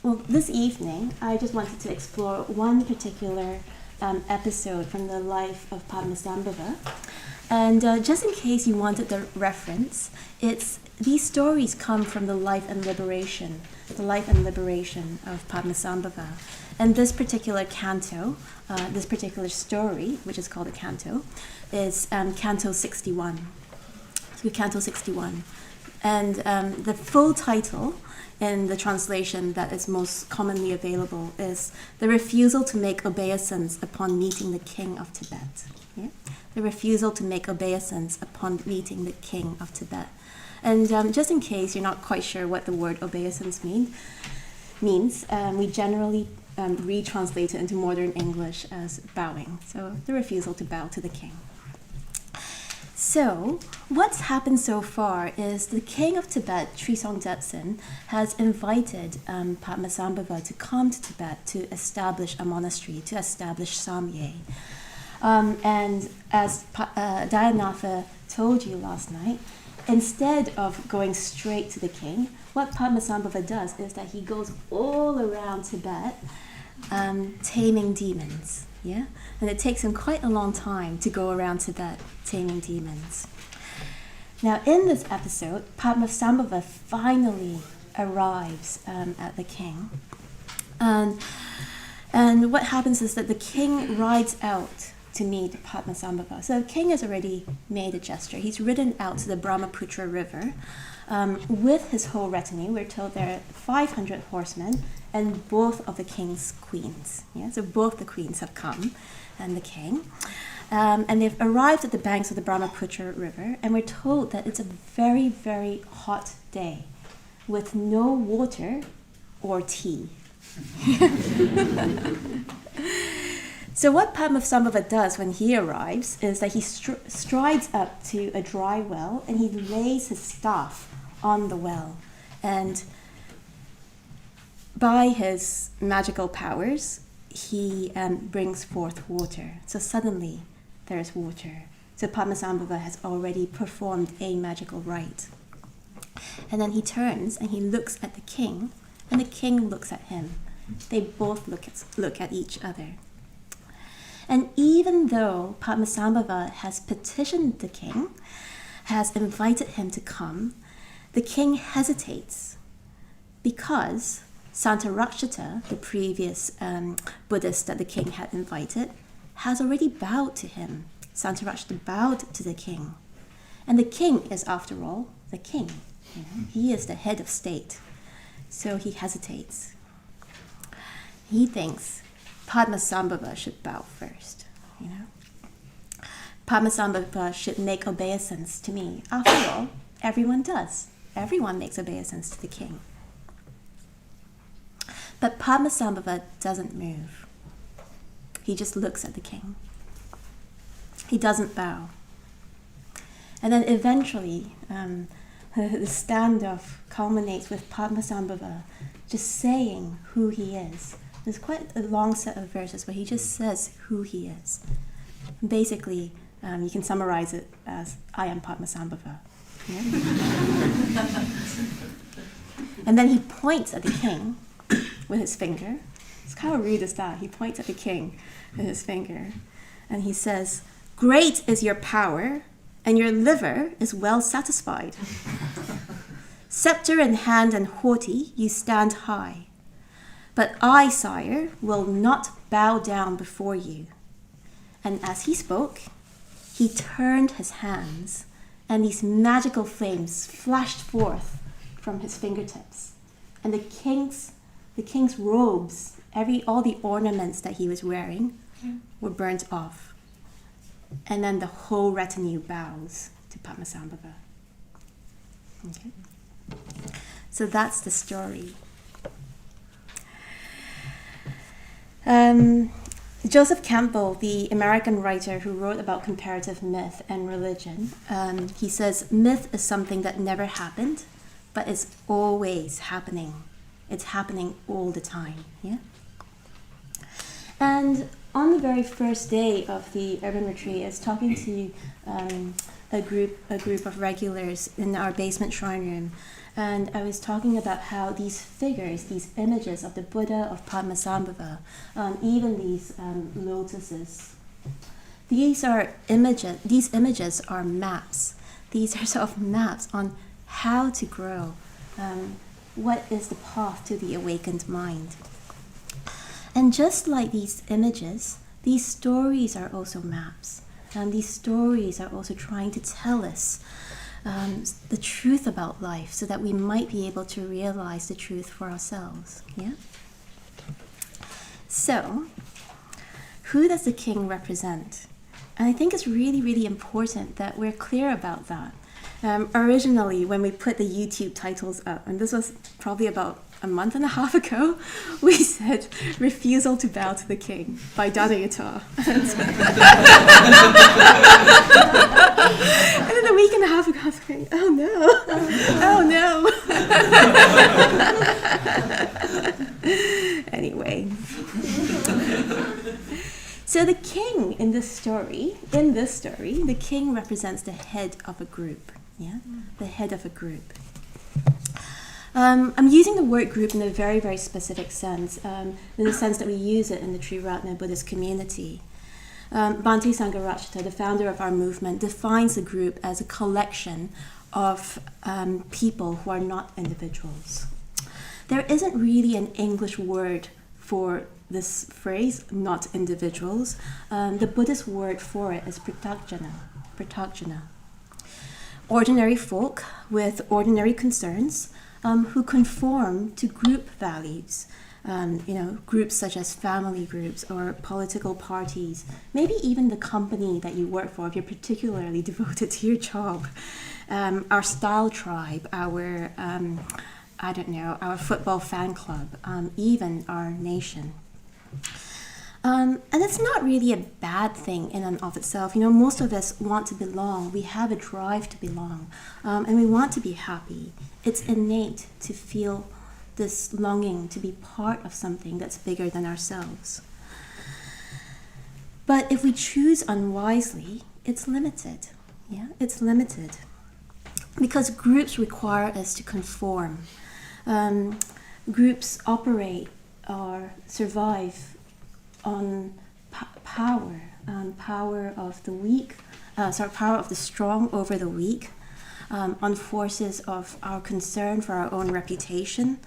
Well, this evening, I just wanted to explore one particular episode from the life of Padmasambhava. And just in case you wanted the reference, these stories come from the life and liberation of Padmasambhava. And this particular canto, this particular story, which is called a canto, is Canto 61. So Canto 61. And the full title in the translation that is most commonly available is The Refusal to Make Obeisance Upon Meeting the King of Tibet. Yeah? The refusal to make obeisance upon meeting the King of Tibet. And just in case you're not quite sure what the word obeisance means, we generally retranslate it into modern English as bowing. So the refusal to bow to the king. So, what's happened so far is the king of Tibet, Trisong Detsen, has invited Padmasambhava to come to Tibet to establish a monastery, to establish Samye. And as Danayutta told you last night, instead of going straight to the king, what Padmasambhava does is that he goes all around Tibet taming demons. Yeah? And it takes him quite a long time to go around Tibet taming demons. Now, in this episode, Padmasambhava finally arrives at the king. And what happens is that the king rides out to meet Padmasambhava. So the king has already made a gesture. He's ridden out to the Brahmaputra river with his whole retinue. We're told there are 500 horsemen and both of the king's queens. Yeah? So both the queens have come and the king. And they've arrived at the banks of the Brahmaputra river, and we're told that it's a very, very hot day with no water or tea. So what Padmasambhava does when he arrives is that he strides up to a dry well and he lays his staff on the well. And by his magical powers, he brings forth water. So suddenly there is water. So Padmasambhava has already performed a magical rite. And then he turns and he looks at the king, and the king looks at him. They both look at each other. And even though Padmasambhava has petitioned the king, has invited him to come, the king hesitates because Santarakshita, the previous Buddhist that the king had invited, has already bowed to him. Santarakshita bowed to the king. And the king is, after all, the king. You know? He is the head of state. So he hesitates. He thinks Padmasambhava should bow first, you know. Padmasambhava should make obeisance to me. After all, everyone does. Everyone makes obeisance to the king. But Padmasambhava doesn't move. He just looks at the king. He doesn't bow. And then eventually, the standoff culminates with Padmasambhava just saying who he is. There's quite a long set of verses where he just says who he is. Basically, you can summarize it as, I am Padmasambhava. Yeah? And then he points at the king with his finger. It's kind of rude as that. He points at the king with his finger. And he says, great is your power, and your liver is well satisfied. Scepter in hand and haughty, you stand high. But I, sire, will not bow down before you. And as he spoke, he turned his hands, and these magical flames flashed forth from his fingertips. And the king's robes, all the ornaments that he was wearing, were burnt off. And then the whole retinue bows to Padmasambhava. Okay? So that's the story. Joseph Campbell, the American writer who wrote about comparative myth and religion, he says, myth is something that never happened, but is always happening. It's happening all the time. Yeah? And on the very first day of the urban retreat, I was talking to a group of regulars in our basement shrine room, and I was talking about how these figures, these images of the Buddha, of Padmasambhava, even these lotuses, these images are maps. These are sort of maps on how to grow. What is the path to the awakened mind? And just like these images, these stories are also maps. And these stories are also trying to tell us the truth about life so that we might be able to realize the truth for ourselves. Yeah? So, who does the king represent? And I think it's really, really important that we're clear about that. Originally, when we put the YouTube titles up, and this was probably about a month and a half ago, we said "Refusal to Bow to the King" by Danayutta. And then a week and a half ago, I was going, oh no, oh no. Anyway. So the king in this story, the king represents the head of a group. Yeah, the head of a group. I'm using the word group in a very, very specific sense, in the sense that we use it in the Triratna Buddhist community. Bhante Sangharakshita, the founder of our movement, defines the group as a collection of people who are not individuals. There isn't really an English word for this phrase, not individuals. The Buddhist word for it is pratajana. Ordinary folk with ordinary concerns who conform to group values, groups such as family groups or political parties, maybe even the company that you work for if you're particularly devoted to your job, our style tribe, our football fan club, even our nation. And it's not really a bad thing in and of itself. Most of us want to belong. We have a drive to belong, and we want to be happy. It's innate to feel this longing to be part of something that's bigger than ourselves. But if we choose unwisely, it's limited. Yeah, it's limited. Because groups require us to conform. Groups operate or survive on power of the weak, power of the strong over the weak, on forces of our concern for our own reputation,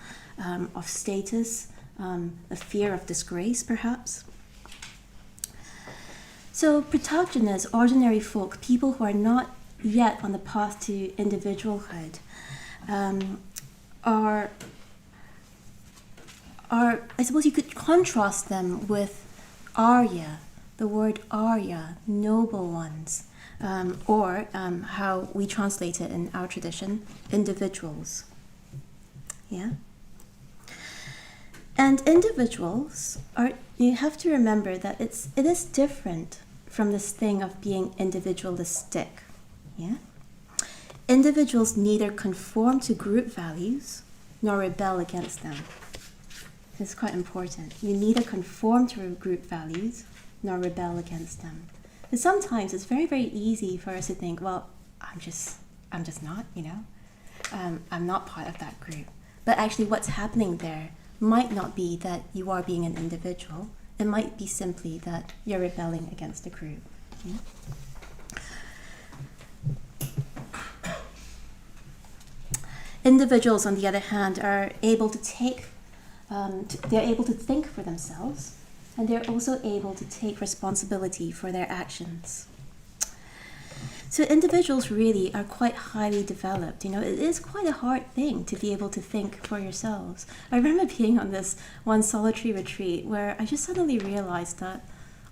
of status, a fear of disgrace, perhaps. So pratajanas, ordinary folk, people who are not yet on the path to individualhood, are, I suppose you could contrast them with Arya, the word Arya, noble ones, or how we translate it in our tradition, individuals. Yeah? And individuals you have to remember that it is different from this thing of being individualistic. Yeah? Individuals neither conform to group values nor rebel against them. It's quite important. You neither conform to group values nor rebel against them. But sometimes it's very, very easy for us to think, well, I'm just not, I'm not part of that group. But actually what's happening there might not be that you are being an individual. It might be simply that you're rebelling against the group. Yeah? Individuals, on the other hand, are able to they're able to think for themselves, and they're also able to take responsibility for their actions. So individuals really are quite highly developed. It is quite a hard thing to be able to think for yourselves. I remember being on this one solitary retreat where I just suddenly realized that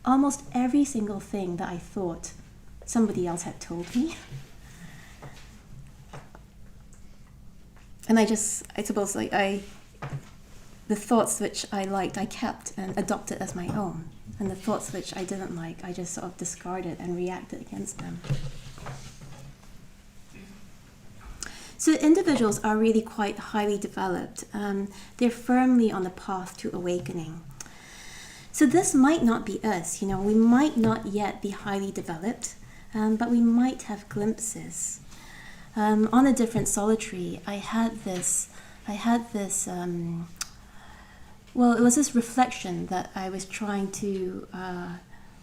almost every single thing that I thought somebody else had told me. And the thoughts which I liked, I kept and adopted as my own. And the thoughts which I didn't like, I just sort of discarded and reacted against them. So individuals are really quite highly developed. They're firmly on the path to awakening. So this might not be us, we might not yet be highly developed, but we might have glimpses. On a different solitary, I had this, well, it was this reflection that I was trying to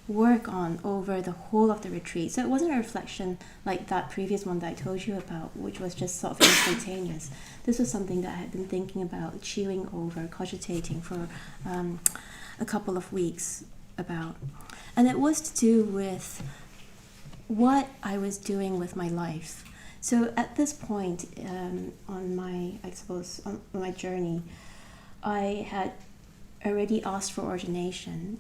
work on over the whole of the retreat. So it wasn't a reflection like that previous one that I told you about, which was just sort of instantaneous. This was something that I had been thinking about, chewing over, cogitating for a couple of weeks about. And it was to do with what I was doing with my life. So at this point on my journey, I had already asked for ordination,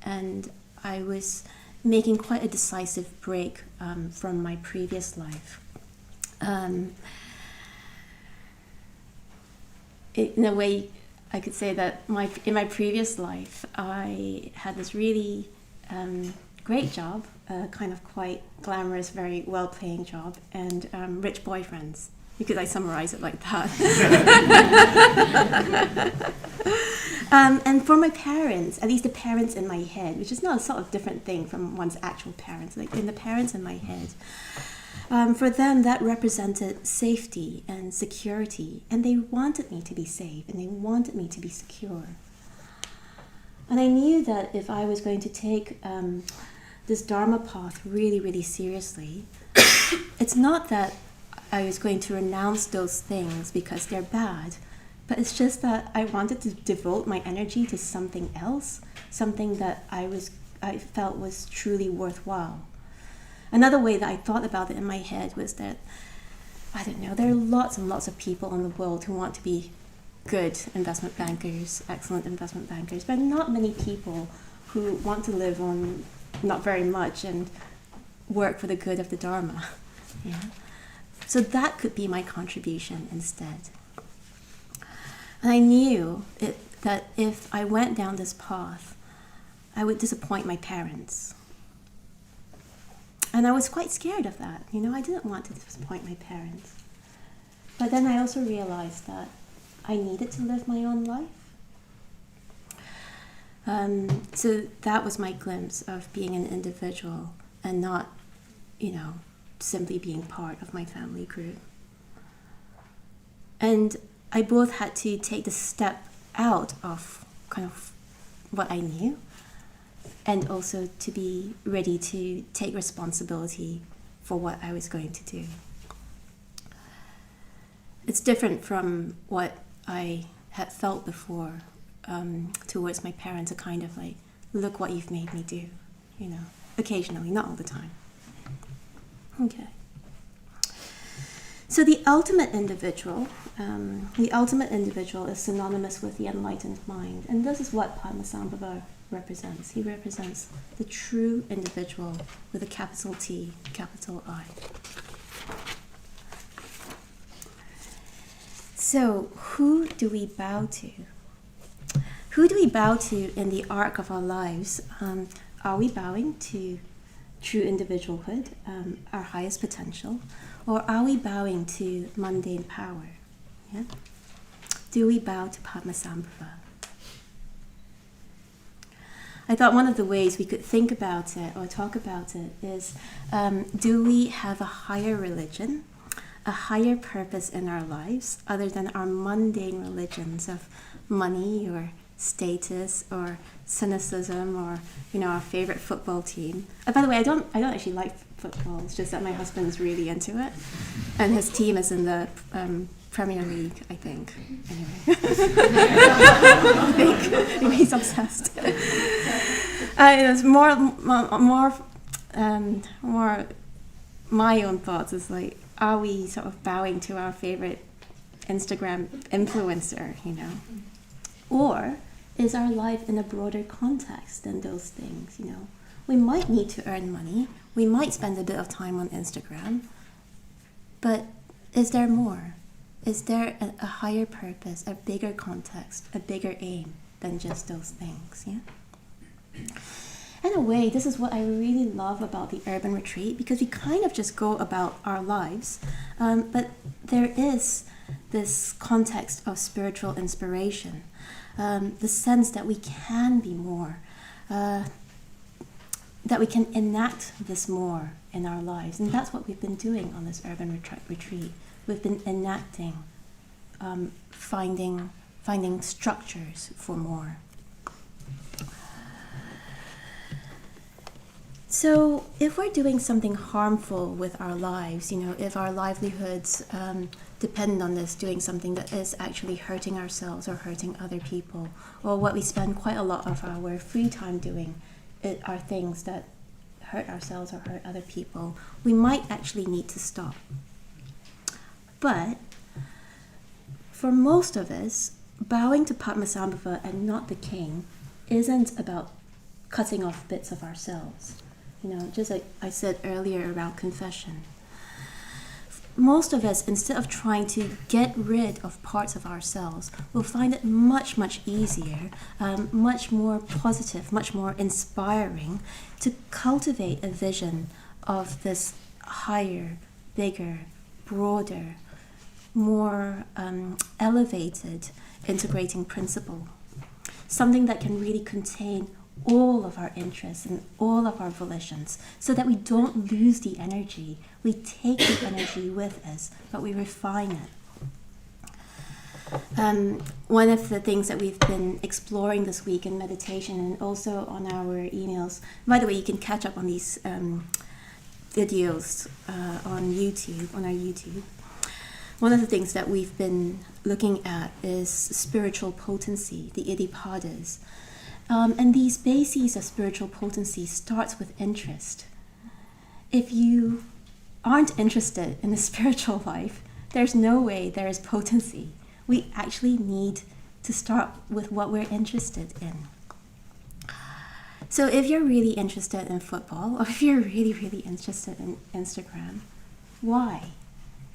and I was making quite a decisive break from my previous life. In a way, I could say that in my previous life, I had this really great job, kind of quite glamorous, very well-paying job, and rich boyfriends, because I summarize it like that. And for my parents, at least the parents in my head, which is not a sort of different thing from one's actual parents, like in the parents in my head, for them that represented safety and security, and they wanted me to be safe, and they wanted me to be secure. And I knew that if I was going to take this Dharma path really, really seriously, it's not that I was going to renounce those things because they're bad, but it's just that I wanted to devote my energy to something else, something that I felt was truly worthwhile. Another way that I thought about it in my head was that, I don't know, there are lots and lots of people in the world who want to be good investment bankers, excellent investment bankers, but not many people who want to live on not very much and work for the good of the Dharma. Yeah. So that could be my contribution instead. And I knew that if I went down this path, I would disappoint my parents. And I was quite scared of that. I didn't want to disappoint my parents. But then I also realized that I needed to live my own life. So that was my glimpse of being an individual and not, simply being part of my family group. And I both had to take the step out of kind of what I knew, and also to be ready to take responsibility for what I was going to do. It's different from what I had felt before towards my parents, a kind of like, look what you've made me do, occasionally, not all the time. Okay. So the ultimate individual is synonymous with the enlightened mind, and this is what Padmasambhava represents. He represents the true individual with a capital T, capital I. So, who do we bow to? Who do we bow to in the arc of our lives? Are we bowing to true individualhood, our highest potential, or are we bowing to mundane power? Yeah? Do we bow to Padmasambhava? I thought one of the ways we could think about it or talk about it is, do we have a higher religion, a higher purpose in our lives other than our mundane religions of money or status or cynicism or our favorite football team? By the way, I don't actually like football. It's just that my husband is really into it, and his team is in the Premier League, I think. Anyway, he's obsessed. It's more my own thoughts is like, are we sort of bowing to our favorite Instagram influencer, or is our life in a broader context than those things? We might need to earn money, we might spend a bit of time on Instagram, but is there more? Is there a higher purpose, a bigger context, a bigger aim than just those things? Yeah. In a way, this is what I really love about the urban retreat, because we kind of just go about our lives, but there is this context of spiritual inspiration, the sense that we can be more. that we can enact this more in our lives. And that's what we've been doing on this urban retreat. We've been enacting, finding structures for more. So if we're doing something harmful with our lives, if our livelihoods depend on this, doing something that is actually hurting ourselves or hurting other people, or what we spend quite a lot of our free time doing are things that hurt ourselves or hurt other people, we might actually need to stop. But for most of us, bowing to Padmasambhava and not the king isn't about cutting off bits of ourselves. Just like I said earlier around confession. Most of us, instead of trying to get rid of parts of ourselves, will find it much, much easier, much more positive, much more inspiring to cultivate a vision of this higher, bigger, broader, more elevated integrating principle. Something that can really contain all of our interests and all of our volitions, so that we don't lose the energy. We take the energy with us, but we refine it. One of the things that we've been exploring this week in meditation and also on our emails, by the way, you can catch up on these videos on our YouTube. One of the things that we've been looking at is spiritual potency, the Iddhipadas. And these bases of spiritual potency starts with interest. If you aren't interested in the spiritual life, there's no way there is potency. We actually need to start with what we're interested in. So if you're really interested in football, or if you're really, really interested in Instagram, why?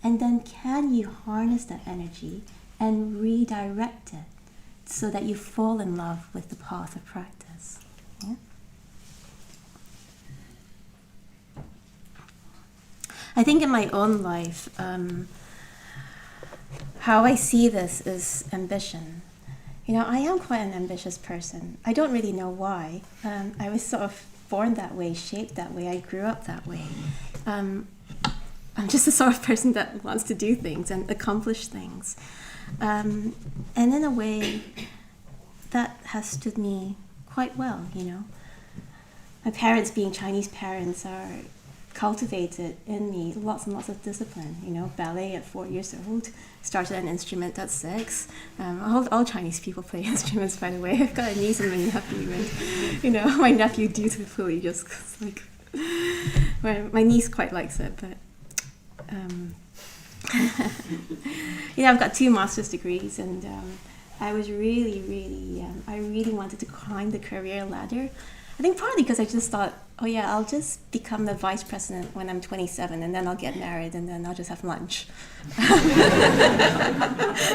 And then can you harness that energy and redirect it so that you fall in love with the path of practice? Yeah? I think in my own life, how I see this is ambition. I am quite an ambitious person. I don't really know why. I was sort of born that way, shaped that way. I grew up that way. I'm just the sort of person that wants to do things and accomplish things. And in a way, that has stood me quite well, My parents, being Chinese parents, are cultivated in me lots and lots of discipline. Ballet at 4 years old, started an instrument at 6. All Chinese people play instruments, by the way. I've got a niece and a nephew, and my nephew dutifully just like, well, my niece quite likes it, but I've got 2 master's degrees, and I was really, I really wanted to climb the career ladder. I think partly because I just thought, I'll just become the vice president when I'm 27, and then I'll get married, and then I'll just have lunch.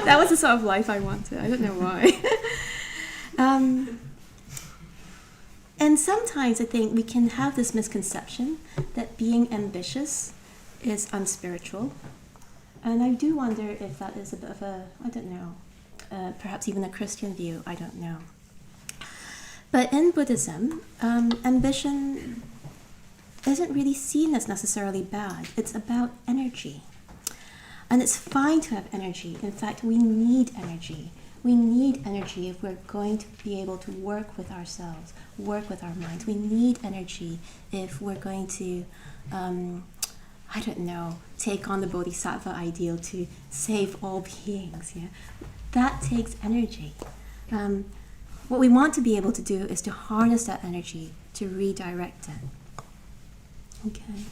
That was the sort of life I wanted. I don't know why. And sometimes I think we can have this misconception that being ambitious is unspiritual. And I do wonder if that is a bit of a, I don't know, perhaps even a Christian view, I don't know. But in Buddhism, ambition isn't really seen as necessarily bad. It's about energy. And it's fine to have energy. In fact, we need energy. We need energy if we're going to be able to work with ourselves, work with our minds. We need energy if we're going to, take on the bodhisattva ideal to save all beings. Yeah? That takes energy. What we want to be able to do is to harness that energy, to redirect it. Okay.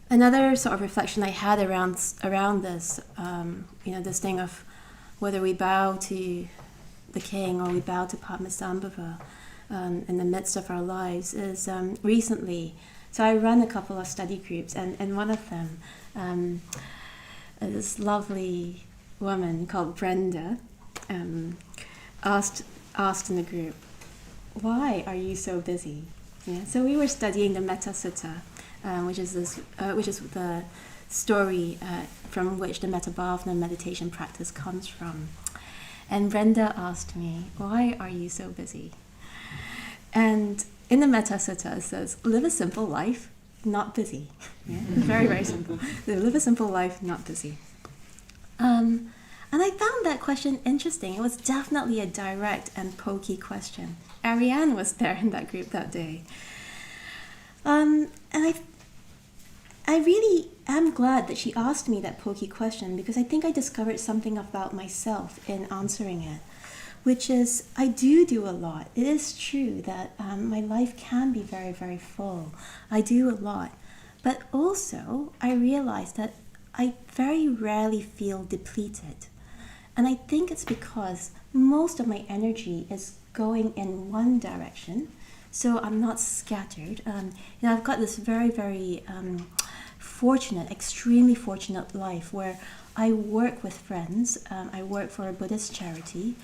Another sort of reflection I had around this, this thing of whether we bow to the king or we bow to Padmasambhava in the midst of our lives is recently. So I run a couple of study groups, and one of them, this lovely woman called Brenda, asked in the group, "Why are you so busy?" Yeah. So we were studying the Metta Sutta, which is the story from which the Metta Bhavana meditation practice comes from. And Brenda asked me, why are you so busy? And in the Metta Sutta it says, live a simple life, not busy. Yeah? Very, very simple. Live a simple life, not busy. And I found that question interesting. It was definitely a direct and pokey question. Ariane was there in that group that day. And I really am glad that she asked me that pokey question, because I think I discovered something about myself in answering it, which is I do a lot. It is true that my life can be very, very full. I do a lot. But also, I realized that I very rarely feel depleted. And I think it's because most of my energy is going in one direction, so I'm not scattered. I've got this very, very fortunate, extremely fortunate life where I work with friends. I work for a Buddhist charity.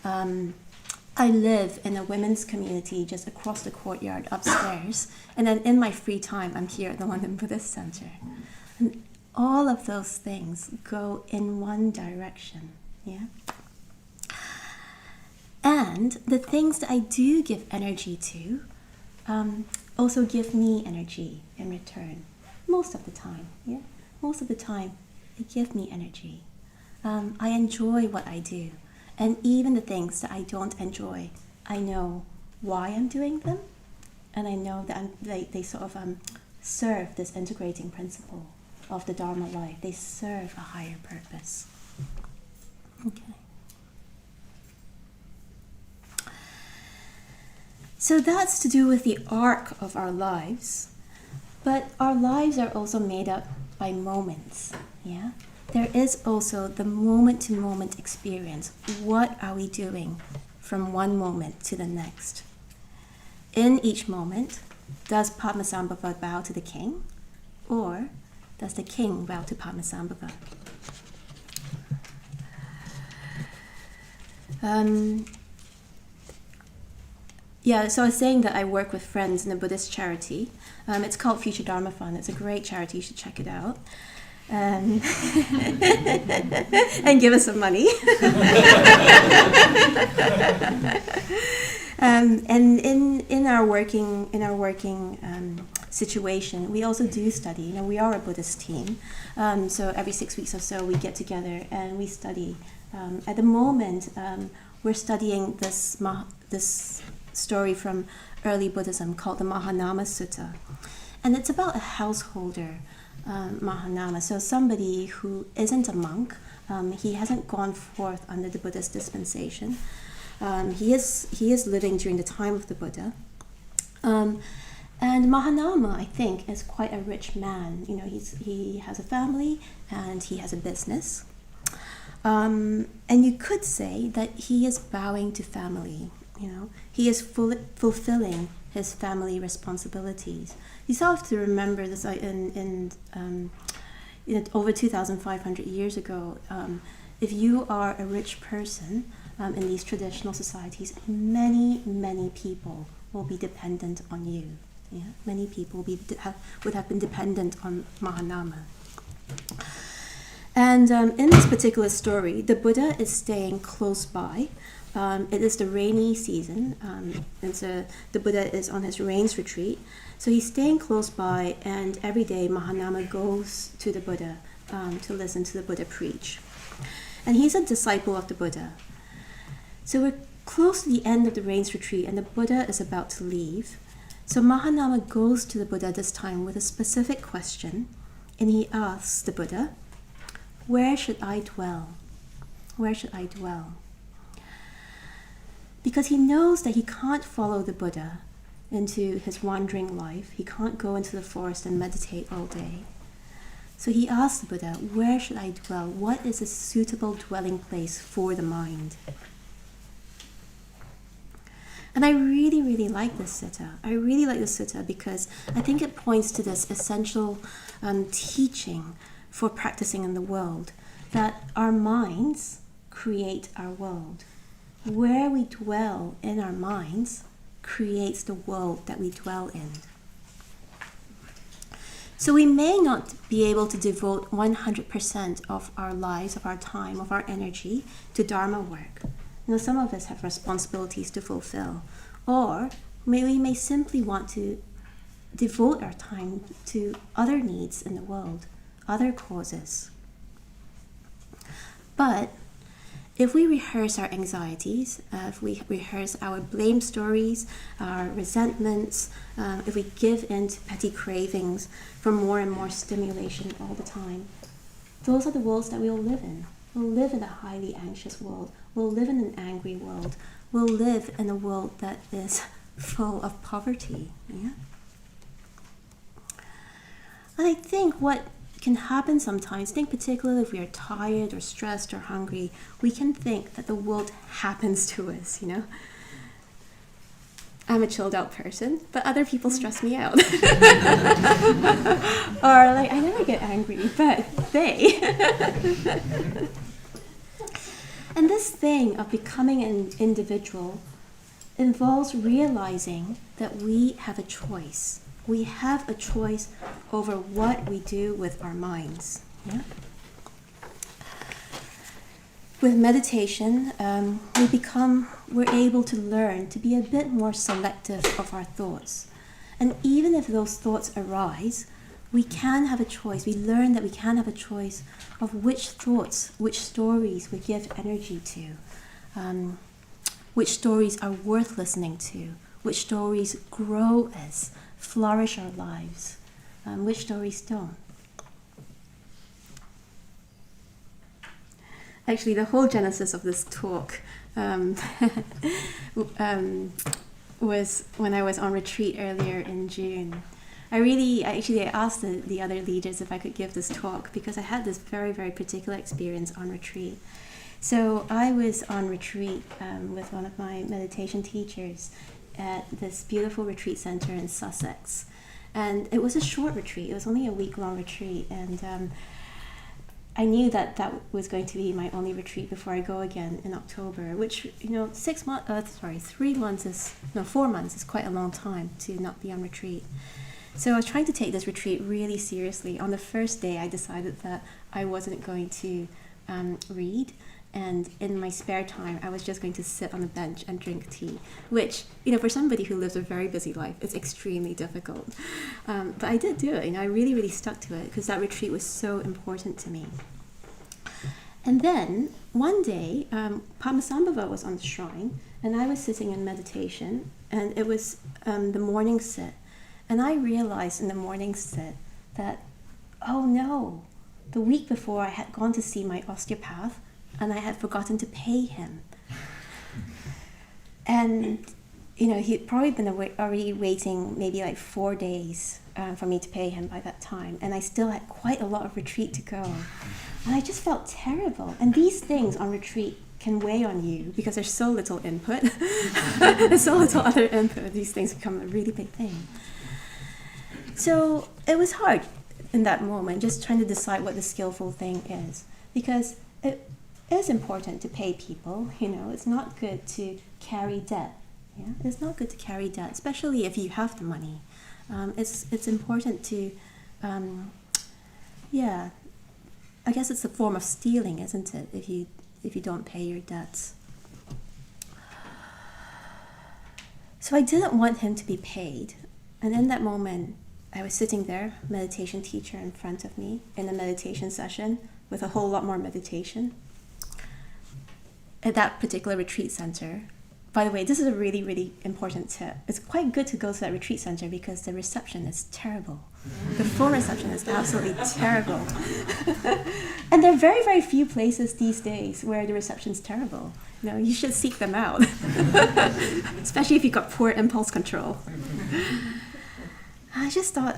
I live in a women's community just across the courtyard upstairs. And then in my free time, I'm here at the London Buddhist Centre. And all of those things go in one direction. Yeah. And the things that I do give energy to also give me energy in return. Most of the time, yeah. Most of the time, they give me energy. I enjoy what I do. And even the things that I don't enjoy, I know why I'm doing them. And I know that they sort of serve this integrating principle of the Dharma life. They serve a higher purpose. Okay. So that's to do with the arc of our lives. But our lives are also made up by moments. Yeah? There is also the moment-to-moment experience. What are we doing from one moment to the next? In each moment, does Padmasambhava bow to the king? Or does the king bow to Padmasambhava? So I was saying that I work with friends in a Buddhist charity. It's called Future Dharma Fund. It's a great charity. You should check it out. And give us some money. And in our working situation, we also do study. We are a Buddhist team. So every 6 weeks or so, we get together and we study. At the moment, we're studying this story from early Buddhism called the Mahanama Sutta. And it's about a householder, Mahanama. So somebody who isn't a monk, he hasn't gone forth under the Buddhist dispensation. He is living during the time of the Buddha. And Mahanama, I think, is quite a rich man. He has a family and he has a business. And you could say that he is bowing to family. He is fulfilling his family responsibilities. You still have to remember this over 2,500 years ago. If you are a rich person in these traditional societies, many people will be dependent on you. Yeah? Many people would have been dependent on Mahanama. And in this particular story, the Buddha is staying close by. It is the rainy season, and so the Buddha is on his rains retreat. So he's staying close by, and every day Mahanama goes to the Buddha to listen to the Buddha preach. And he's a disciple of the Buddha. So we're close to the end of the rains retreat, and the Buddha is about to leave. So Mahanama goes to the Buddha this time with a specific question, and he asks the Buddha, "Where should I dwell? Where should I dwell?" Because he knows that he can't follow the Buddha into his wandering life. He can't go into the forest and meditate all day. So he asks the Buddha, where should I dwell? What is a suitable dwelling place for the mind? And I really, really like this sutta. I really like this sutta because I think it points to this essential teaching for practicing in the world, that our minds create our world. Where we dwell in our minds creates the world that we dwell in. So we may not be able to devote 100% of our lives, of our time, of our energy to Dharma work. Some of us have responsibilities to fulfill. Or we may simply want to devote our time to other needs in the world, other causes. But if we rehearse our anxieties, if we rehearse our blame stories, our resentments, if we give in to petty cravings for more and more stimulation all the time, those are the worlds that we'll live in. We'll live in a highly anxious world. We'll live in an angry world. We'll live in a world that is full of poverty. Yeah? And I think what can happen sometimes, particularly if we are tired or stressed or hungry, we can think that the world happens to us, I'm a chilled out person, but other people stress me out. Or I never get angry, but they. And this thing of becoming an individual involves realizing that we have a choice. We have a choice over what we do with our minds. Yeah? With meditation, we're able to learn to be a bit more selective of our thoughts. And even if those thoughts arise, we can have a choice. We learn that we can have a choice of which thoughts, which stories we give energy to, which stories are worth listening to, which stories grow us, flourish our lives, which stories don't. Actually, the whole genesis of this talk was when I was on retreat earlier in June. I asked the other leaders if I could give this talk because I had this very, very particular experience on retreat. So I was on retreat with one of my meditation teachers at this beautiful retreat center in Sussex. And it was a short retreat. It was only a week-long retreat. And I knew that was going to be my only retreat before I go again in October, which, 4 months is quite a long time to not be on retreat. So I was trying to take this retreat really seriously. On the first day, I decided that I wasn't going to read. And in my spare time, I was just going to sit on the bench and drink tea, which, for somebody who lives a very busy life, it's extremely difficult. But I did do it. I really, really stuck to it because that retreat was so important to me. And then one day, Padmasambhava was on the shrine, and I was sitting in meditation, and it was the morning sit. And I realized in the morning sit that, oh no, the week before I had gone to see my osteopath, and I had forgotten to pay him. And, he'd probably been already waiting maybe 4 days for me to pay him by that time. And I still had quite a lot of retreat to go. And I just felt terrible. And these things on retreat can weigh on you because there's so little input. There's so little other input. These things become a really big thing. So it was hard in that moment, just trying to decide what the skillful thing is. Because it is important to pay people, it's not good to carry debt. Yeah, it's not good to carry debt, especially if you have the money. It's important to, I guess it's a form of stealing, isn't it? If you don't pay your debts. So I didn't want him to be paid, and in that moment, I was sitting there, meditation teacher in front of me, in a meditation session with a whole lot more meditation. At that particular retreat center, by the way, this is a really, really important tip. It's quite good to go to that retreat center because the reception is terrible. The phone reception is absolutely terrible. And there are very, very few places these days where the reception is terrible. You should seek them out, especially if you've got poor impulse control. I just thought,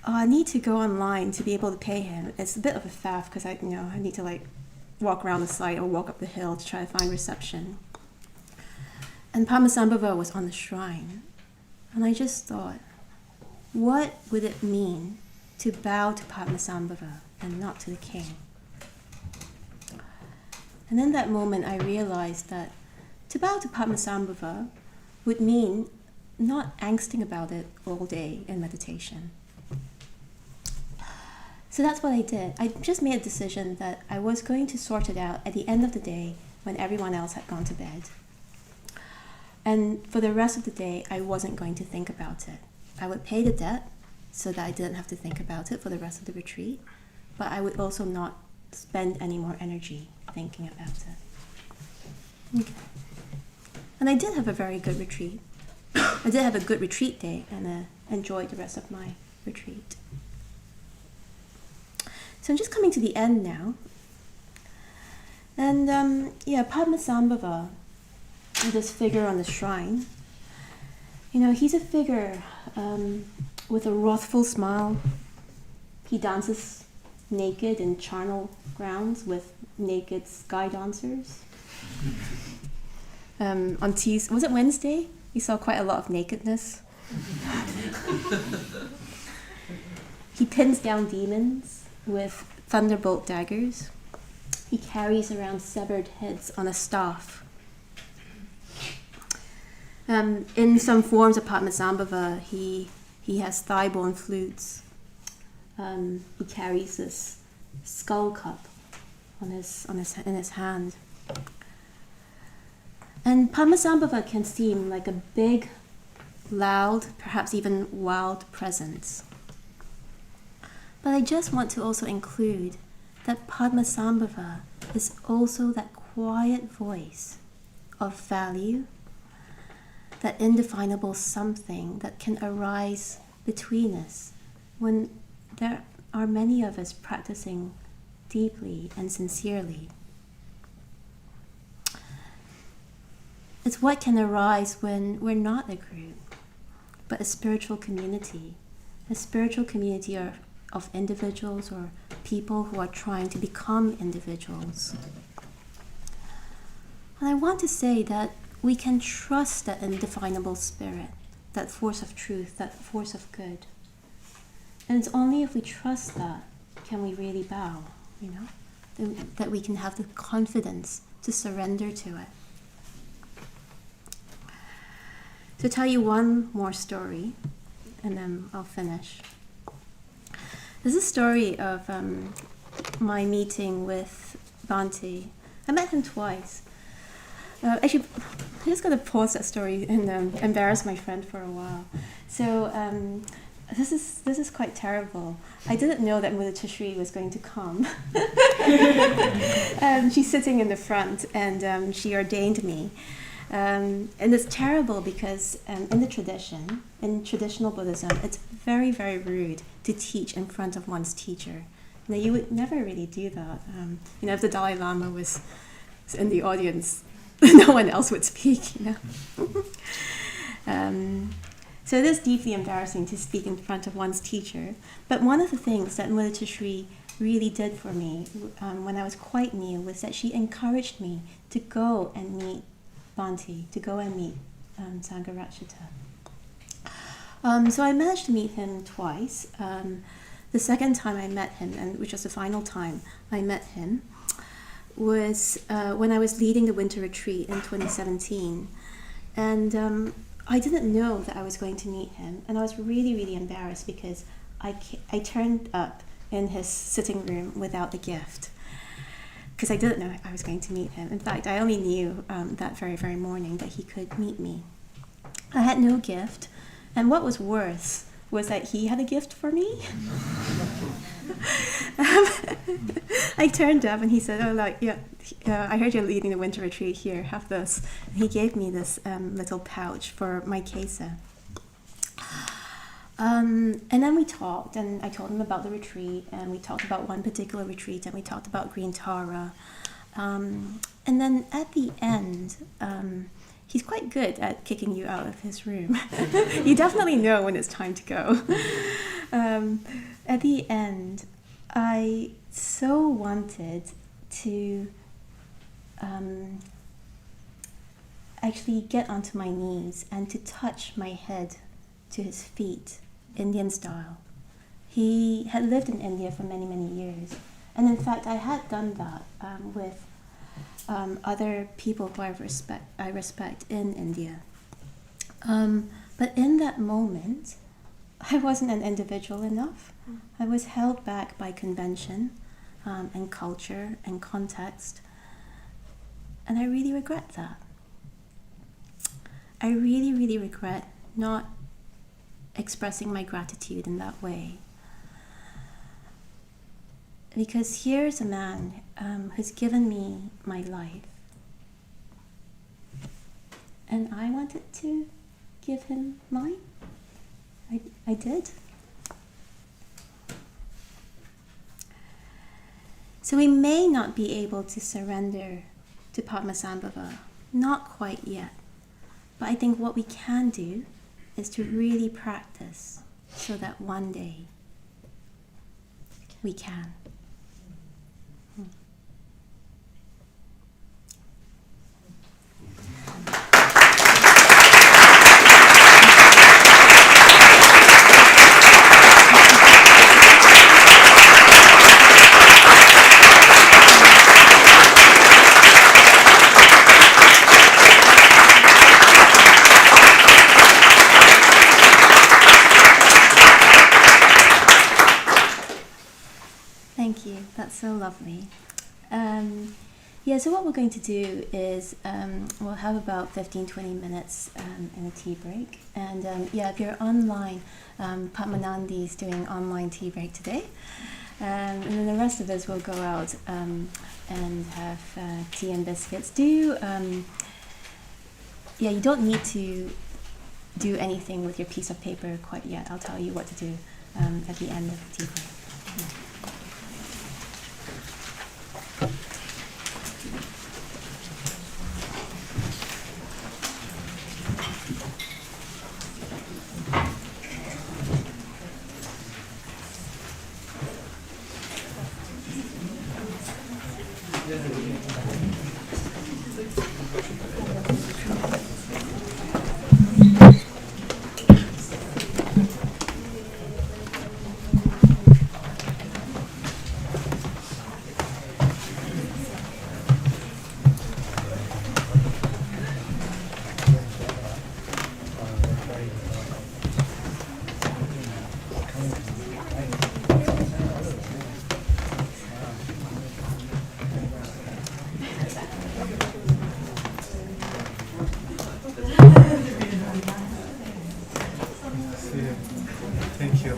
I need to go online to be able to pay him. It's a bit of a faff because I need to walk around the site or walk up the hill to try to find reception. And Padmasambhava was on the shrine. And I just thought, what would it mean to bow to Padmasambhava and not to the king? And in that moment, I realized that to bow to Padmasambhava would mean not angsting about it all day in meditation. So that's what I did. I just made a decision that I was going to sort it out at the end of the day when everyone else had gone to bed. And for the rest of the day, I wasn't going to think about it. I would pay the debt so that I didn't have to think about it for the rest of the retreat, but I would also not spend any more energy thinking about it. Okay. And I did have a very good retreat. I did have a good retreat day and enjoyed the rest of my retreat. So I'm just coming to the end now. And Padmasambhava, this figure on the shrine, he's a figure with a wrathful smile. He dances naked in charnel grounds with naked sky dancers. Was it Wednesday? We saw quite a lot of nakedness. He pins down demons with thunderbolt daggers. He carries around severed heads on a staff. In some forms of Padmasambhava, he has thigh-bone flutes. He carries this skull cup in his hand. And Padmasambhava can seem like a big, loud, perhaps even wild presence. But I just want to also include that Padmasambhava is also that quiet voice of value, that indefinable something that can arise between us when there are many of us practicing deeply and sincerely. It's what can arise when we're not a group, but a spiritual community of individuals or people who are trying to become individuals. And I want to say that we can trust that indefinable spirit, that force of truth, that force of good. And it's only if we trust that can we really bow, that we can have the confidence to surrender to it. To tell you one more story, and then I'll finish. There's a story of my meeting with Bhante. I met him twice. Actually, I'm just going to pause that story and embarrass my friend for a while. So this is quite terrible. I didn't know that Mudachishri was going to come. She's sitting in the front, and she ordained me. And it's terrible because in traditional Buddhism, it's very, very rude to teach in front of one's teacher. You would never really do that. If the Dalai Lama was in the audience, no one else would speak. So it is deeply embarrassing to speak in front of one's teacher. But one of the things that Mudachishri really did for me when I was quite new was that she encouraged me to go and meet Bhante, to go and meet Sangharakshita. So I managed to meet him twice. The second time I met him, and which was the final time I met him, was when I was leading the winter retreat in 2017. And I didn't know that I was going to meet him. And I was really, really embarrassed because I turned up in his sitting room without a gift, because I didn't know I was going to meet him. In fact, I only knew that very, very morning that he could meet me. I had no gift, and what was worse was that he had a gift for me. I turned up and he said, I heard you're leading the winter retreat here, have this. And he gave me this little pouch for my kesa. And then we talked, and I told him about the retreat, and we talked about one particular retreat, and we talked about Green Tara. And then at the end, he's quite good at kicking you out of his room. You definitely know when it's time to go. At the end, I so wanted to actually get onto my knees and to touch my head to his feet, Indian style. He had lived in India for many, many years. And in fact, I had done that with other people who I respect in India. But in that moment, I wasn't an individual enough. I was held back by convention and culture and context. And I really regret that. I really, really regret not expressing my gratitude in that way. Because here's a man who's given me my life. And I wanted to give him mine. I did. So we may not be able to surrender to Padmasambhava, not quite yet. But I think what we can do is to really practice so that one day we can. Thank you. That's so lovely. So what we're going to do is we'll have about 15-20 minutes in a tea break. And if you're online, Padmanandi's doing online tea break today. And then the rest of us will go out and have tea and biscuits. You don't need to do anything with your piece of paper quite yet. I'll tell you what to do at the end of the tea break. Thank you.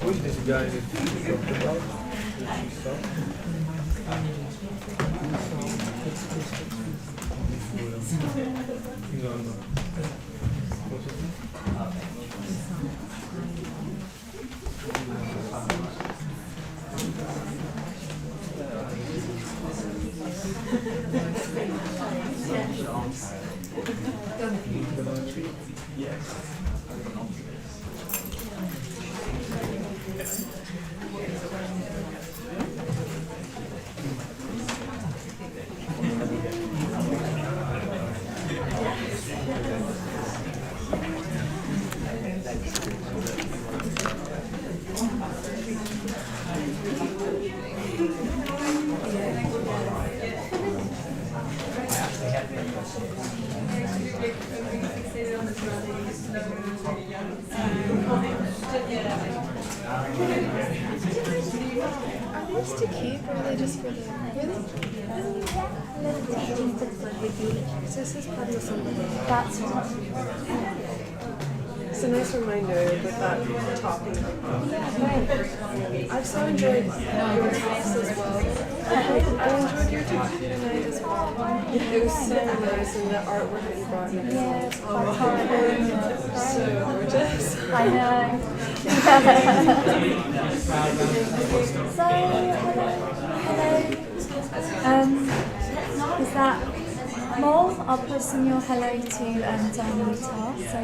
Who's this guy that you talked about? Are these to keep or are they just for the... So this is Padmasambhava. That's right. It's a nice reminder with that topic. I've so enjoyed your talks as well. I enjoyed your talk tonight as well. It was so nice, and the artwork that you brought in. Yeah, it's quite So gorgeous. I know. So, hello. Is that Mole? I'll put some your hello to Danayutta. So,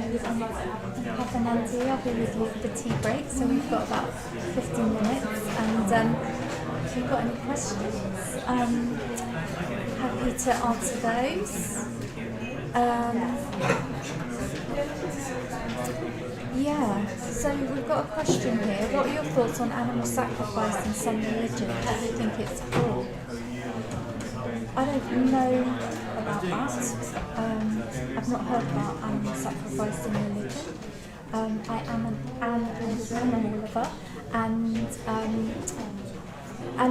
Padmanandi, I'll be with you for the tea break. So we've got about 15 minutes. And if you've got any questions, happy to answer those. So we've got a question here. What are your thoughts on animal sacrifice in some religions? Do you think it's cool? I don't know about that. I've not heard about animal sacrifice in religion. I am an animal lover, and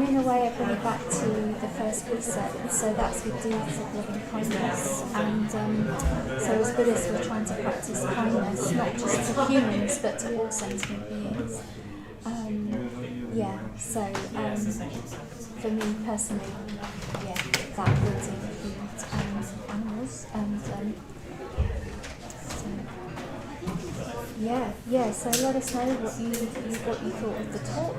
in a way I bring it back to the first precept, so that's with deeds of loving kindness. And so as Buddhists we're trying to practice kindness, not just to humans but to all sentient beings. For me personally, that would include animals. And so let us know what you thought of the talk.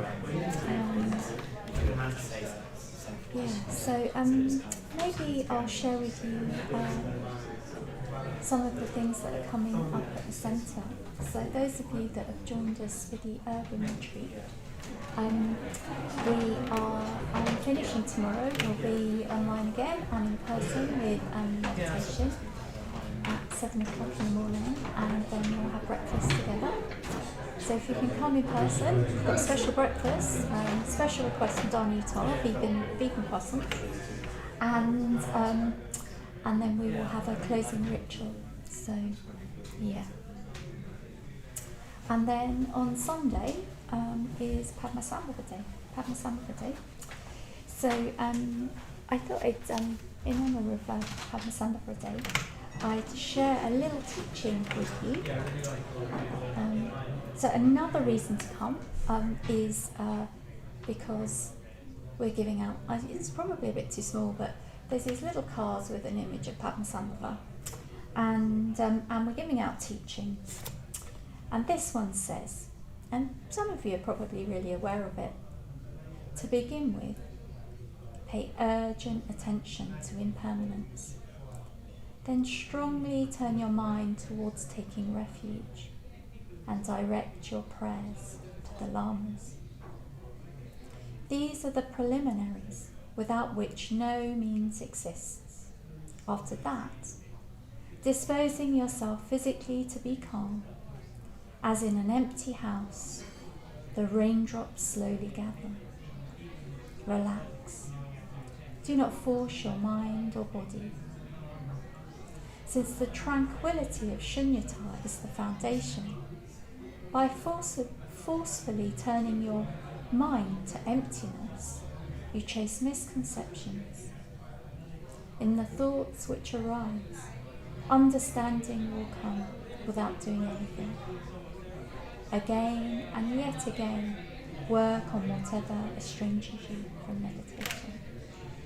Maybe I'll share with you some of the things that are coming up at the centre. So those of you that have joined us for the urban retreat, I'm finishing tomorrow. We'll be online again and in person with meditation at 7 o'clock in the morning, and then we'll have breakfast together. So if you can come in person, we've got special breakfast, special request from Danayutta, vegan person, and then we will have a closing ritual. So, yeah. And then on Sunday is Padmasambhava Day. So I thought in honour of Padmasambhava Day, I'd share a little teaching with you. So another reason to come is because we're giving out, it's probably a bit too small, but there's these little cards with an image of Padmasambhava, and we're giving out teachings. And this one says, and some of you are probably really aware of it, to begin with, pay urgent attention to impermanence. Then strongly turn your mind towards taking refuge and direct your prayers to the lamas. These are the preliminaries without which no means exists. After that, disposing yourself physically to be calm, as in an empty house, the raindrops slowly gather. Relax. Do not force your mind or body. Since the tranquility of shunyata is the foundation, by forcefully turning your mind to emptiness, you chase misconceptions. In the thoughts which arise, understanding will come without doing anything. Again and yet again, work on whatever estranges you from meditation.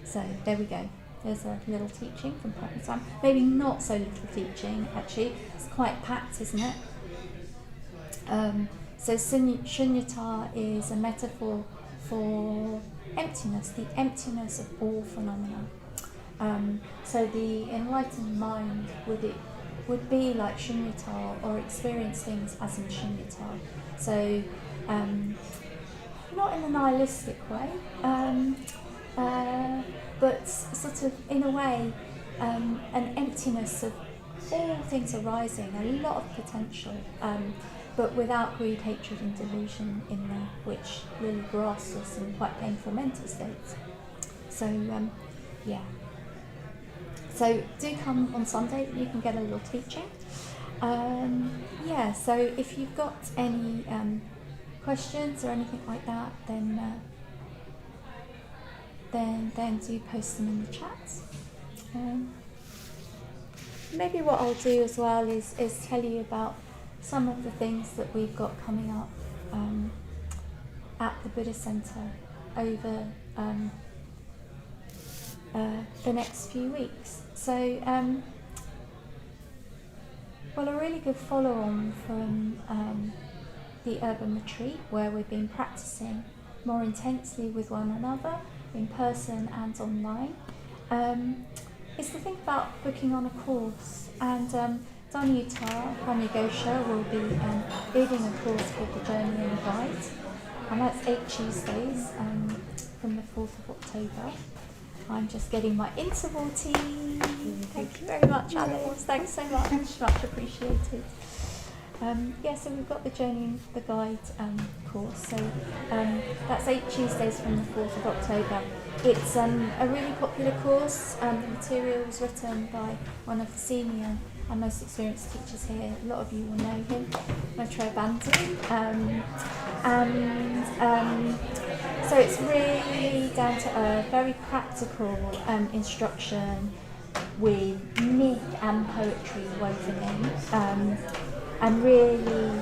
So there we go. There's a little teaching from Padmasambhava. Maybe not so little teaching, actually. It's quite packed, isn't it? So shunyata is a metaphor for emptiness, the emptiness of all phenomena. So the enlightened mind would be like shunyata, or experience things as in shunyata. So not in a nihilistic way, but sort of in a way an emptiness of all things arising, a lot of potential, but without greed, hatred and delusion in there, which really grasps us in quite painful mental states. So So do come on Sunday, you can get a little teaching. So if you've got any questions or anything like that, then do post them in the chat. Maybe what I'll do as well is tell you about some of the things that we've got coming up at the Buddhist Centre over the next few weeks. So, a really good follow-on from the urban retreat, where we've been practicing more intensely with one another, in person and online, is to think about booking on a course. And Danayutta will be leading a course called The Journey and the Guide, and that's 8 Tuesdays from the 4th of October. I'm just getting my interval tea. Thank you very much, Alice. Thanks so much. Much appreciated. So we've got the Journey and the Guide course. So that's 8 Tuesdays from the 4th of October. It's a really popular course. The material was written by one of the senior and most experienced teachers here. A lot of you will know him, Maitreya Bandhu. So it's really down to earth, very practical instruction with myth and poetry woven in, and really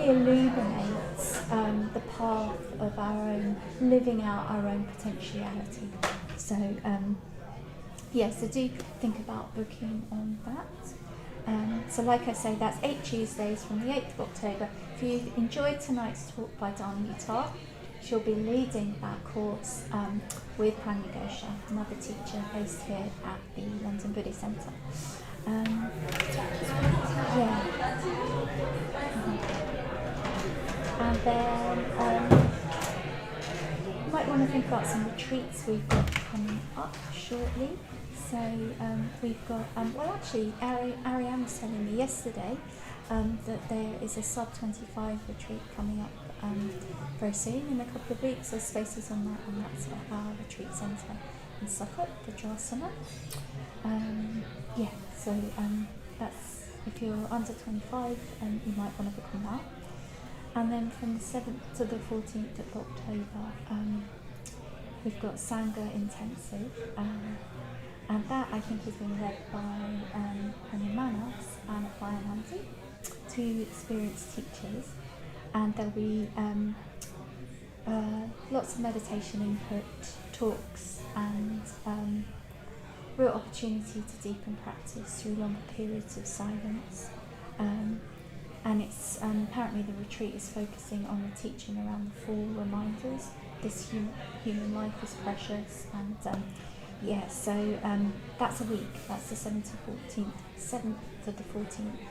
illuminates the path of our own, living out our own potentiality. So so do think about booking on that. So like I say, that's 8 Tuesdays from the 8th of October. If you enjoyed tonight's talk by Danayutta, she'll be leading that course with Padmasambhava, another teacher based here at the London Buddhist Centre. And then you might want to think about some retreats we've got coming up shortly. So we've got, Ariane was telling me yesterday that there is a sub-25 retreat coming up very soon, in a couple of weeks. There's spaces on that, and that's at our retreat centre in Suffolk, the Drasana. So that's, if you're under 25, you might want to book on that. And then from the 7th to the 14th of October, we've got Sangha Intensive, and that I think is being led by Manas and Vayanandi, 2 experienced teachers, and there'll be lots of meditation input, talks, and real opportunity to deepen practice through longer periods of silence. And it's apparently the retreat is focusing on the teaching around the 4 reminders. This human life is precious, and that's a week. That's the 7th to the 14th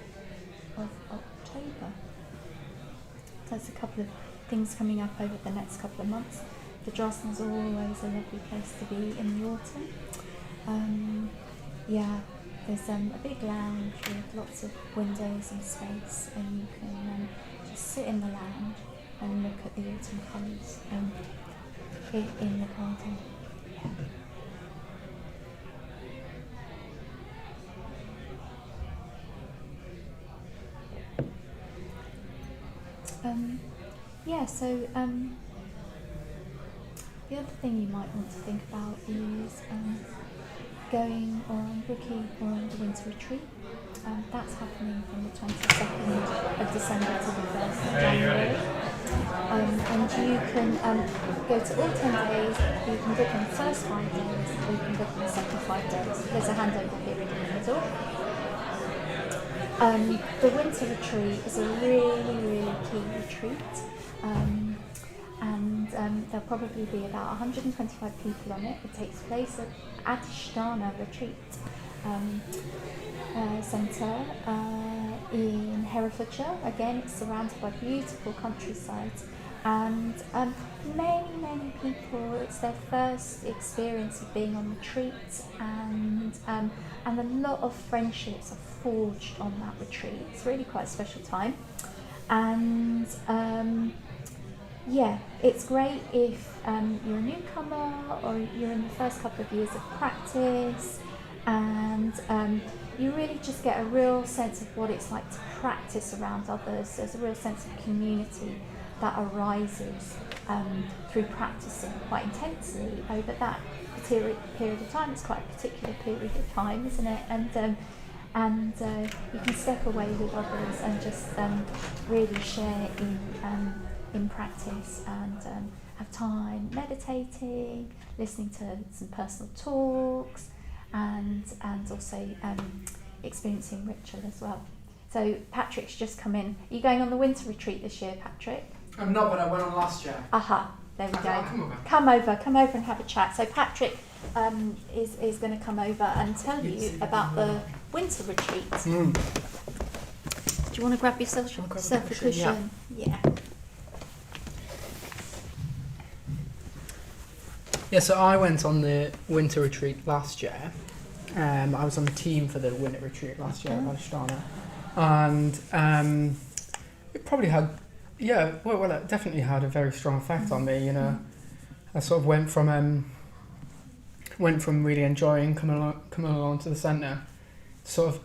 of October. So there's a couple of things coming up over the next couple of months. The Drasana is always a lovely place to be in the autumn. There's a big lounge with lots of windows and space, and you can just sit in the lounge and look at the autumn colours in the garden. The other thing you might want to think about is going on booking on the winter retreat. That's happening from the 22nd of December to the 1st of January. And you can go to all 10 days, you can book in the first 5 days, or you can book in the second 5 days. There's a handover period in the middle. The winter retreat is a really, really key retreat. There'll probably be about 125 people on it. It takes place at Adhisthana Retreat Centre in Herefordshire. Again, it's surrounded by beautiful countryside, and many people, it's their first experience of being on retreat, and a lot of friendships are forged on that retreat. It's really quite a special time, and it's great if you're a newcomer or you're in the first couple of years of practice, and you really just get a real sense of what it's like to practice around others. There's a real sense of community that arises through practicing quite intensely over that period of time. It's quite a particular period of time, isn't it? And you can step away with others and just really share in practice, and have time meditating, listening to some personal talks, and also experiencing ritual as well. So Patrick's just come in. Are you going on the winter retreat this year, Patrick? I'm not, but I went on last year. Aha, there we go. Come over. Come over and have a chat. So Patrick is going to come over and tell you about the winter retreat. Do you want to grab yourself a cushion? Yeah. Yeah, so I went on the winter retreat last year. I was on the team for the winter retreat last year at Adhisthana. and it probably had, well, it definitely had a very strong effect on me. You know, I sort of went from really enjoying coming along to the centre, sort of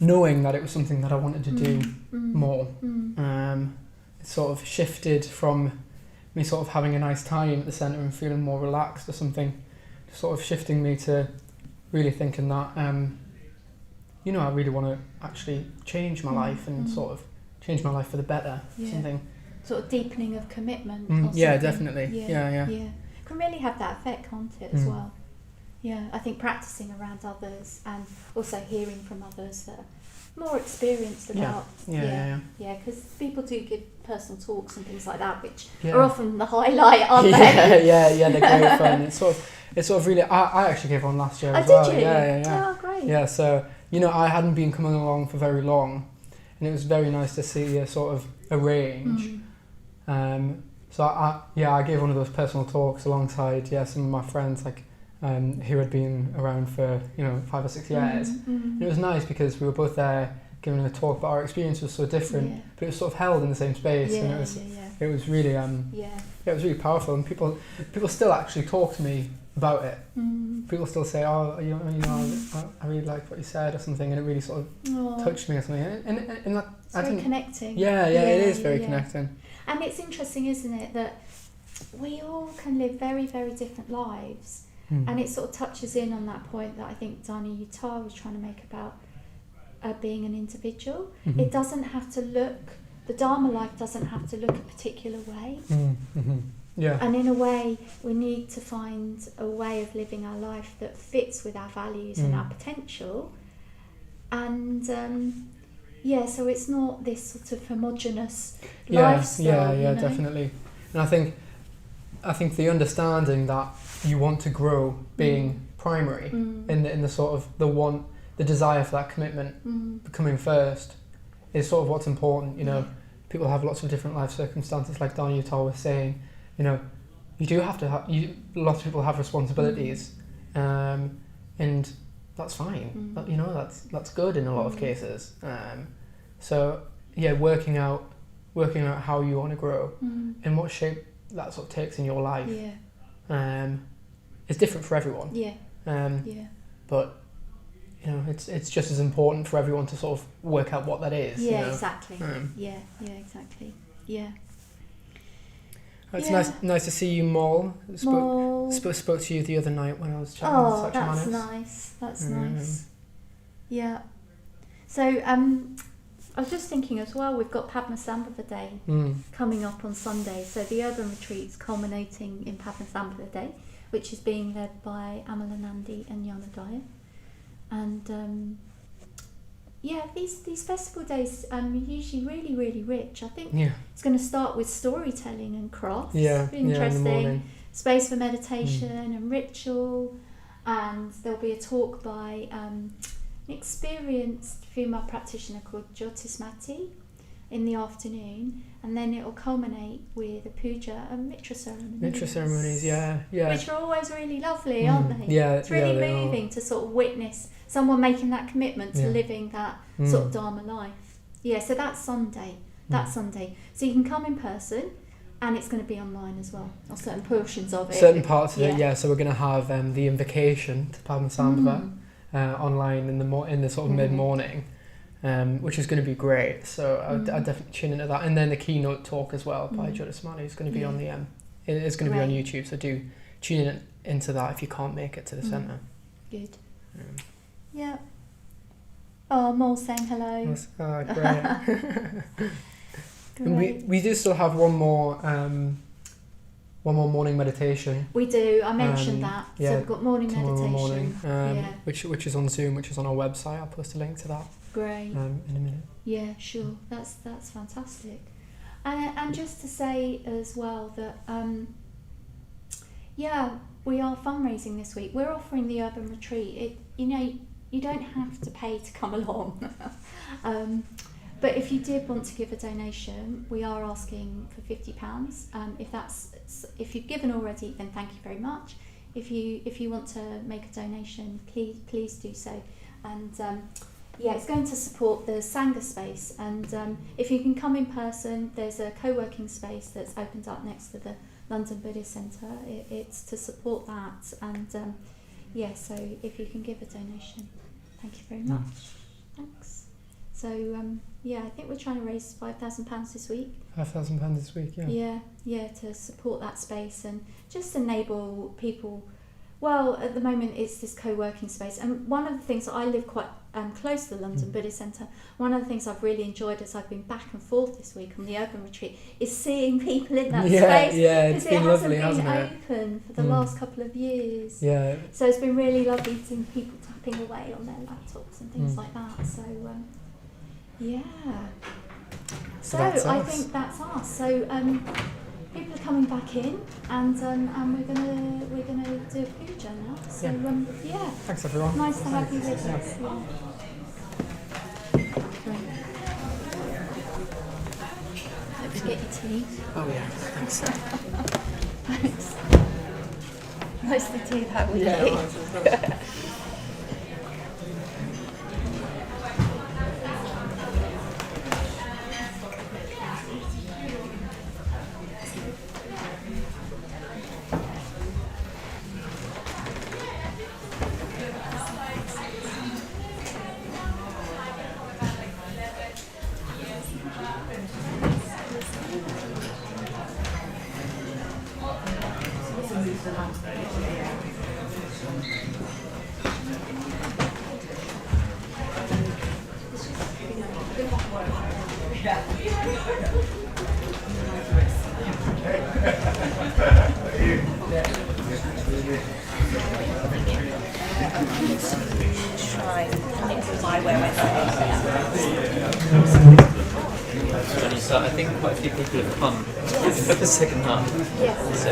knowing that it was something that I wanted to do more. It sort of shifted from me sort of having a nice time at the centre and feeling more relaxed or something, sort of shifting me to really thinking that, you know, I really want to actually change my life and sort of change my life for the better. Something. Sort of deepening of commitment. Or Yeah, something. definitely. Yeah. Can really have that effect, can't it, as well? Yeah, I think practicing around others and also hearing from others that are more experienced about. Yeah, because people do give personal talks and things like that, which are often the highlight, aren't they? Yeah, they're great fun. It's sort of really. I actually gave one last year as well. Did you? Yeah. Oh, great. Yeah, so you know, I hadn't been coming along for very long, and it was very nice to see a sort of a range. So I gave one of those personal talks alongside some of my friends who had been around for 5 or 6 years. And it was nice because we were both there giving a talk, but our experience was so different, but it was sort of held in the same space, and it was really it was really powerful. And people still actually talk to me about it. People still say, "Oh, I really liked what you said," or something, and it really sort of touched me or something. And that, it's very connecting. Yeah, it is very connecting. And it's interesting, isn't it, that we all can live very, very different lives. And it sort of touches in on that point that I think Danayutta was trying to make about being an individual. It doesn't have to look, the Dharma life doesn't have to look a particular way. Yeah. And in a way, we need to find a way of living our life that fits with our values and our potential. And so it's not this sort of homogenous lifestyle. Yeah, definitely. And I think the understanding that you want to grow being primary in the sort of the desire for that commitment becoming first is sort of what's important. You know, people have lots of different life circumstances, like Danayutta was saying. You know, you do have to lots of people have responsibilities, and that's fine. But, you know, that's good in a lot of cases. So yeah, working out how you want to grow and what shape that sort of takes in your life. It's different for everyone. But you know, it's just as important for everyone to sort of work out what that is. Yeah, you know? exactly. Exactly. Yeah. It's nice to see you, Mol. Spoke to you the other night when I was chatting with such that's manners. That's nice. Yeah. So I was just thinking as well, we've got Padmasambhava Day coming up on Sunday. So the urban retreat's culminating in Padmasambhava Day, which is being led by Amalanandi and Yanadaya. And these festival days are usually really, really rich. I think it's going to start with storytelling and crafts. Interesting. In the morning. Space for meditation and ritual. And there'll be a talk by an experienced female practitioner called Jyotismati in the afternoon, and then it will culminate with a puja and mitra ceremonies. Mitra ceremonies, yeah. Which are always really lovely, aren't they? Yeah, it's really moving to sort of witness someone making that commitment to living that sort of Dharma life. Yeah, so that's Sunday. Sunday. So you can come in person, and it's going to be online as well, or certain portions of it. Certain parts of it, yeah. So we're going to have the invocation to Padmasambhava online in the sort of mid-morning. Which is going to be great, so I'd definitely tune into that. And then the keynote talk as well by Jyotismati is going to be on the it's going to be on YouTube, so do tune into that if you can't make it to the centre. Good. Yeah. Oh, Mol saying hello. Great. And we do still have one more morning meditation. We do. I mentioned that. So we've got morning meditation. Morning, which is on Zoom, which is on our website. I'll post a link to that. Great. In a minute. Yeah, sure. That's fantastic. And just to say as well that we are fundraising this week. We're offering the urban retreat. You don't have to pay to come along. But if you did want to give a donation, we are asking for £50. If you've given already, then thank you very much. If you want to make a donation, please do so. And yeah, it's going to support the Sangha space, and if you can come in person, there's a co-working space that's opened up next to the London Buddhist Centre. It's to support that, and yeah, so if you can give a donation, thank you very much. Thanks. So yeah, I think we're trying to raise £5,000 this week. £5,000 this week, yeah. Yeah, to support that space and just enable people. Well, at the moment it's this co-working space, and one of the things that I live quite close to the London Buddhist Centre, one of the things I've really enjoyed as I've been back and forth this week on the urban retreat is seeing people in that space. Yeah, it's been lovely, hasn't hasn't been open for the last couple of years. Yeah. So it's been really lovely seeing people tapping away on their laptops and things like that. So yeah. So I think that's us. So people are coming back in, and we're gonna do a puja now. So yeah. Thanks everyone. Nice to have you with us. Yeah. Don't forget your tea. Oh yeah, thanks. Thanks. Most of the tea that we eat. So I think quite a few people have come for the second half. Yes. So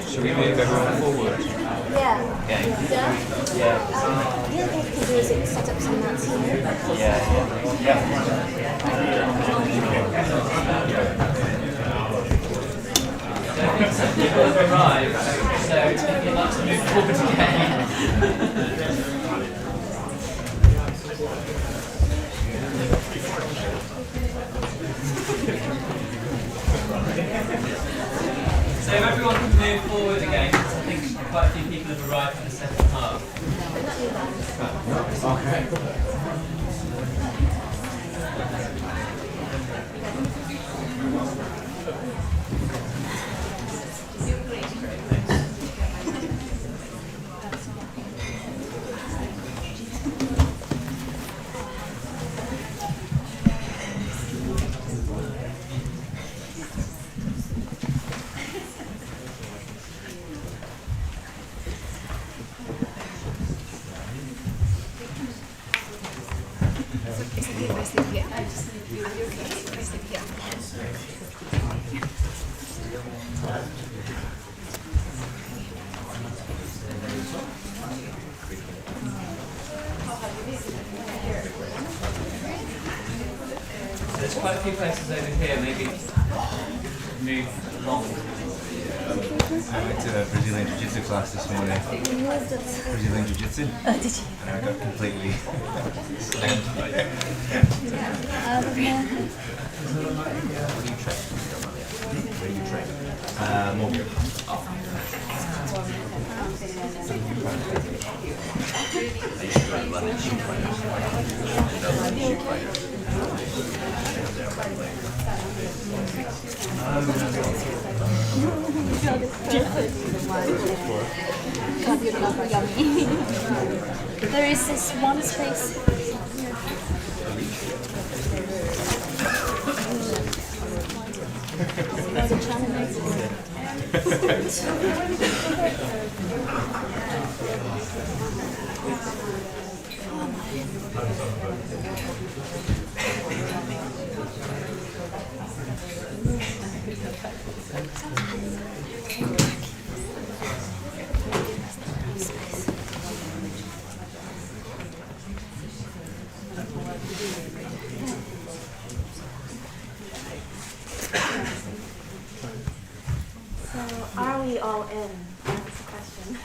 should we move everyone forward? Yeah. Okay. Yeah. Yeah. The other thing you can do is set up some mats here. People have arrived, so if you'd like to move forward again. So if everyone can move forward again, I think quite a few people have arrived for the second half. There's quite a few places over here, maybe move along. I went to a Brazilian Jiu-Jitsu class this morning. Brazilian Jiu-Jitsu. Oh, did you? And I got completely slammed. Yeah. Where do you train? Mobile. I used to train a lot of shoot fighters. Shoot fighters. There is this one space. So, are we all in? That's the question.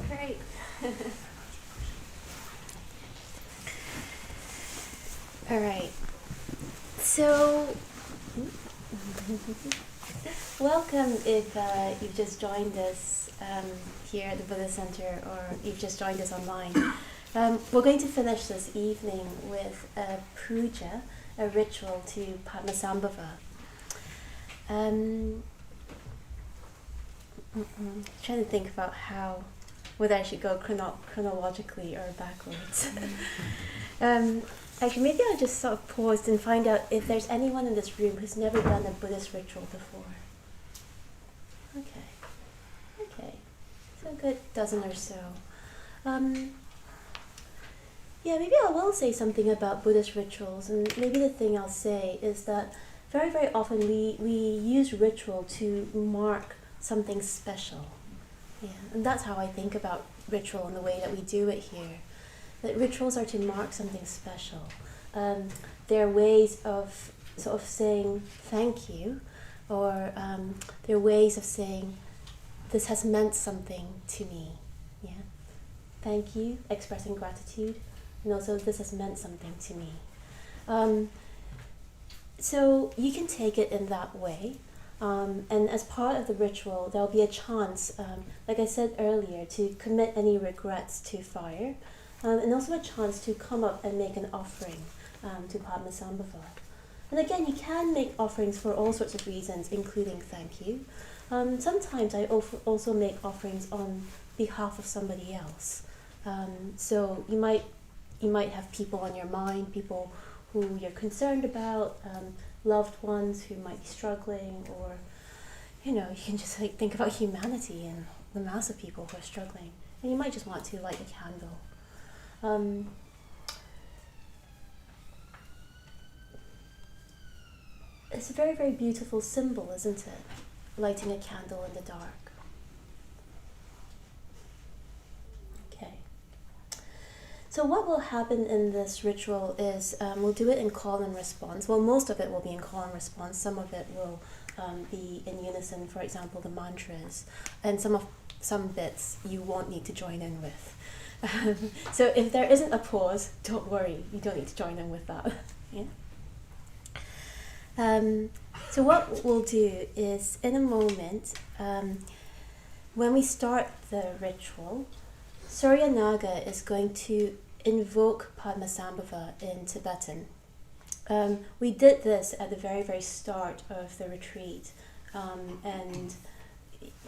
Great. So, welcome if you've just joined us here at the Buddhist Center, or you've just joined us online. We're going to finish this evening with a puja, a ritual to Padmasambhava. Trying to think about whether I should go chronologically or backwards. Actually, maybe I'll just sort of pause and find out if there's anyone in this room who's never done a Buddhist ritual before. Okay. So a good dozen or so. Yeah, maybe I will say something about Buddhist rituals, and maybe the thing I'll say is that very, very often we use ritual to mark something special. Yeah, and that's how I think about ritual and the way that we do it here. That rituals are to mark something special. They're ways of sort of saying thank you, or they're ways of saying this has meant something to me. Yeah, thank you, expressing gratitude, and also this has meant something to me. So you can take it in that way. And as part of the ritual, there'll be a chance, like I said earlier, to commit any regrets to fire, and also a chance to come up and make an offering to Padmasambhava. And again, you can make offerings for all sorts of reasons, including thank you. Sometimes I also make offerings on behalf of somebody else. So you might have people on your mind, people who you're concerned about, loved ones who might be struggling, or you can just think about humanity and the mass of people who are struggling, and you might just want to light a candle. It's a very, very beautiful symbol, isn't it? Lighting a candle in the dark. Okay. So what will happen in this ritual is we'll do it in call and response. Well, most of it will be in call and response. Some of it will be in unison, for example, the mantras. And some bits you won't need to join in with. So if there isn't a pause, don't worry. You don't need to join in with that. Yeah. So what we'll do is, in a moment, when we start the ritual, Surya Naga is going to invoke Padmasambhava in Tibetan. We did this at the very, very start of the retreat, and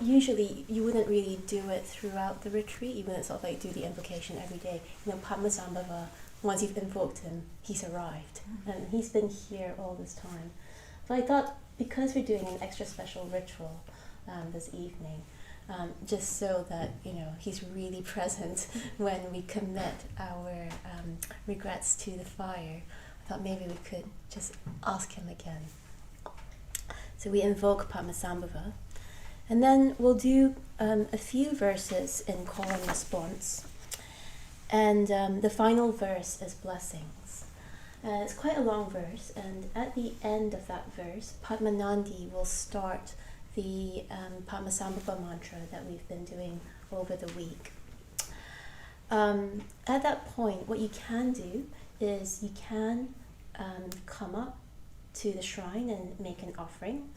usually you wouldn't really do it throughout the retreat. You wouldn't sort of do the invocation every day. Padmasambhava, once you've invoked him, he's arrived, and he's been here all this time. So I thought, because we're doing an extra special ritual this evening, just so that he's really present when we commit our regrets to the fire, I thought maybe we could just ask him again. So we invoke Padmasambhava, and then we'll do a few verses in call and response, and the final verse is blessings. It's quite a long verse, and at the end of that verse, Padmanandi will start the Padmasambhava mantra that we've been doing over the week. At that point, what you can do is you can come up to the shrine and make an offering,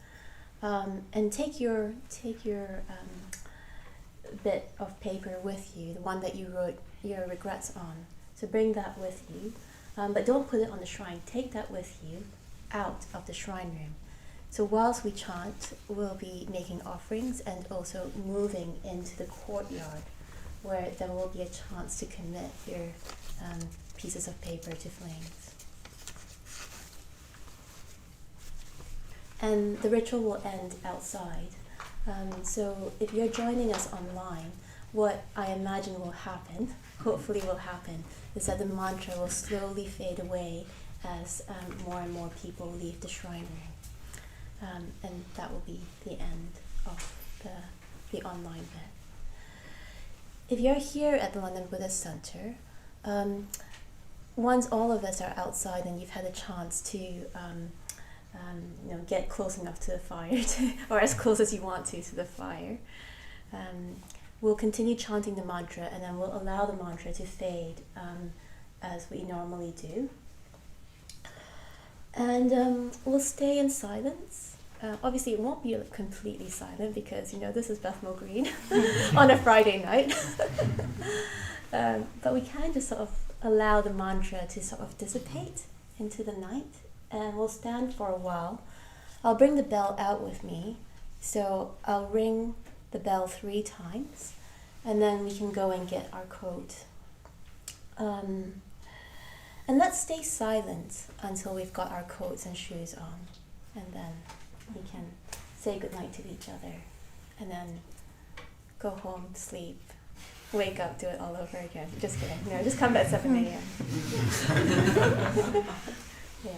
and take your bit of paper with you, the one that you wrote your regrets on. So bring that with you, but don't put it on the shrine. Take that with you out of the shrine room. So whilst we chant, we'll be making offerings and also moving into the courtyard, where there will be a chance to commit your pieces of paper to flames. And the ritual will end outside. So if you're joining us online, what I imagine will happen, hopefully will happen, is that the mantra will slowly fade away as more and more people leave the shrine room. And that will be the end of the online bit. If you're here at the London Buddhist Center, once all of us are outside and you've had a chance to get close enough to the fire, or as close as you want to the fire, we'll continue chanting the mantra, and then we'll allow the mantra to fade as we normally do. And we'll stay in silence. Obviously, it won't be completely silent because, this is Bethnal Green on a Friday night. But we can just sort of allow the mantra to sort of dissipate into the night. And we'll stand for a while. I'll bring the bell out with me. So I'll ring the bell 3 times. And then we can go and get our coat. And let's stay silent until we've got our coats and shoes on. And then we can say goodnight to each other. And then go home, sleep, wake up, do it all over again. Just kidding. Just come at 7 a.m. Yeah.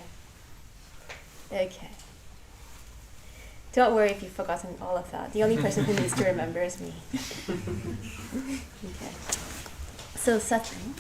Okay. Don't worry if you've forgotten all of that. The only person who needs to remember is me. Okay. So, settling.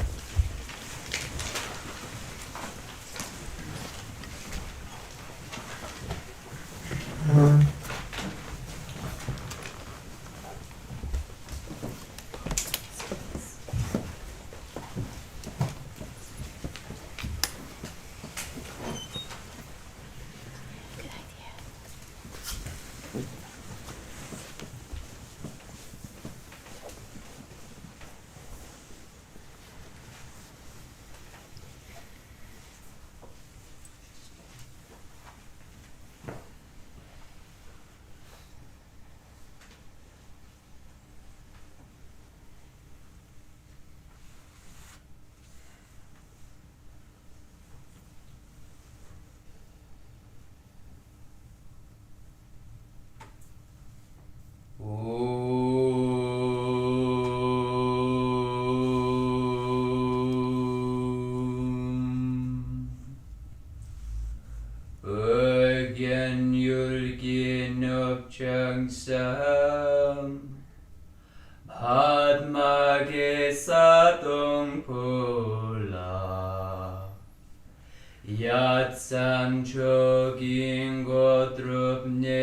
Yatsanchogin godrupne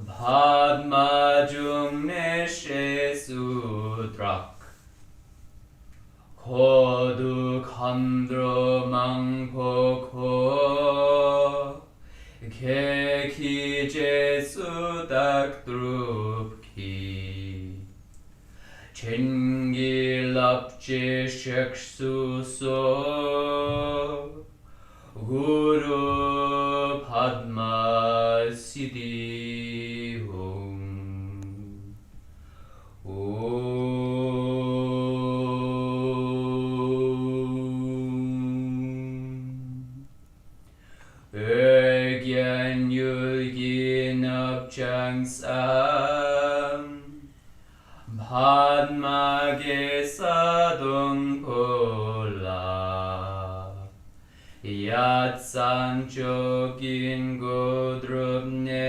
Padmajumne shesudrak Kodu khandro mangpoko Keki jesudak drupki Chengi lapje sheksuso Guru Padma Siddhi Om Gyan Yulgin Abchang Sam Padma Gesadung Pola Yatsanchogin godrupne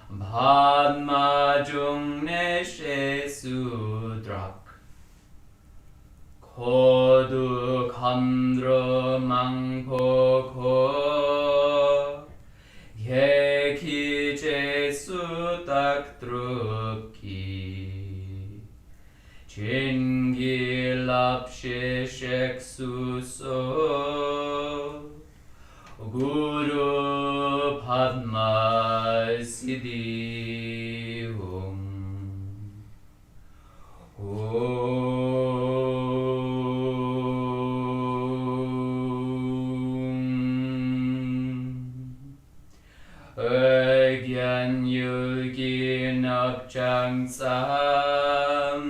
Padmajumne shesudrak Kodu khandro mangpoko Keki jesudak drupki Chingi lapshe sheksuso Guru Padma Siddhi Om Gyan Yulgin Abchang Sam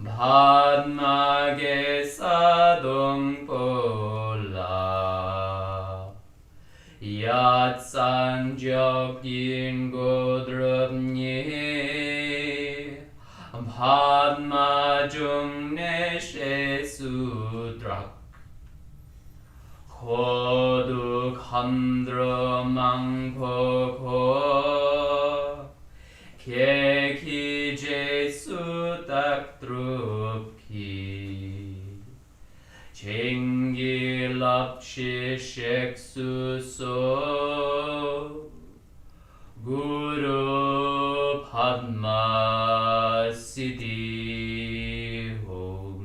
Padma Gesadung Pola Yatsanjogin godrupne Padmajumne shesudrak Kodu khandro mangpoko Keki jesudak drupki Chengi lapshi sheksuso Guru Padma Siddhi Om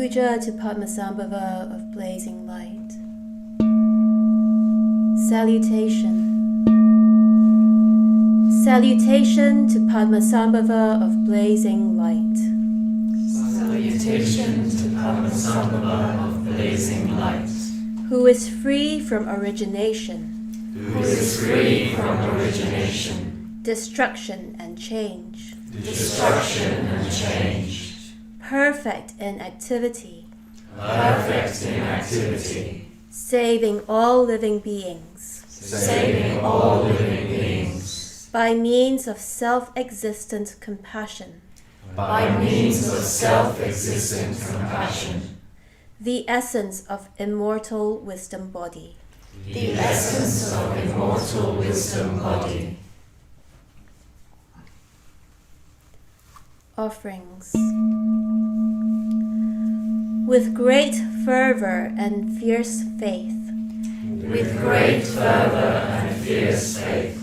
Puja to Padmasambhava of blazing light. Salutation. Salutation to Padmasambhava of blazing light. Salutation to Padmasambhava of blazing light. Who is free from origination, Who is free from origination, destruction and change, destruction and change, perfect in activity, perfect in activity, saving all living beings, saving all living beings, by means of self-existent compassion, by means of self-existent compassion, the essence of immortal wisdom body. the essence of immortal wisdom body. Offerings. With great fervor and fierce faith, With great fervor and fierce faith,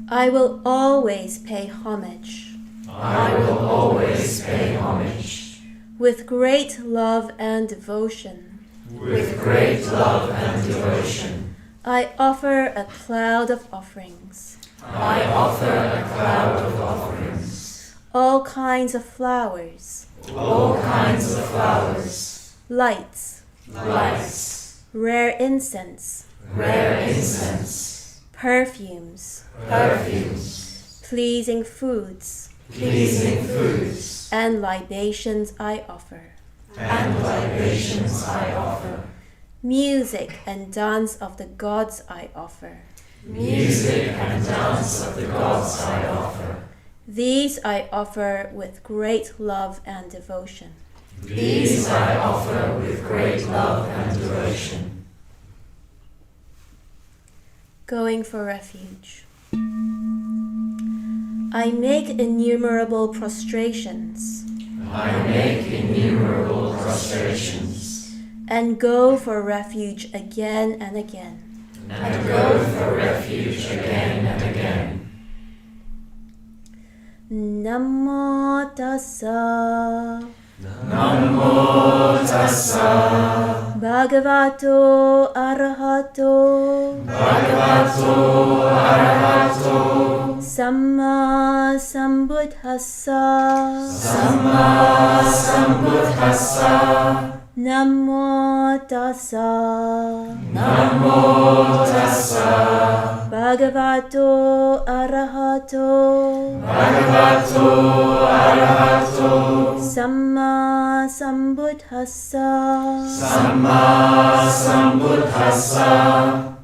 I will always pay homage. I will always pay homage. With great love and devotion, With great love and devotion, I offer a cloud of offerings, I offer a cloud of offerings, all kinds of flowers, all kinds of flowers, lights, lights, rare incense, rare incense, perfumes, perfumes, pleasing foods, pleasing foods, and libations I offer. and libations I offer. Music and dance of the gods I offer. Music and dance of the gods I offer. These I offer with great love and devotion. These I offer with great love and devotion. Going for refuge. I make innumerable prostrations I make innumerable prostrations, and go for refuge again and again. and go for refuge again and again. Namo tassa Namo tassa Bhagavato arahato Bhagavato arahato Samma sambuddhassa Samma sambuddhassa. Namo tassa Namo tassa Bhagavato arahato Bhagavato arahato Samma sambuddhassa Samma sambuddhassa.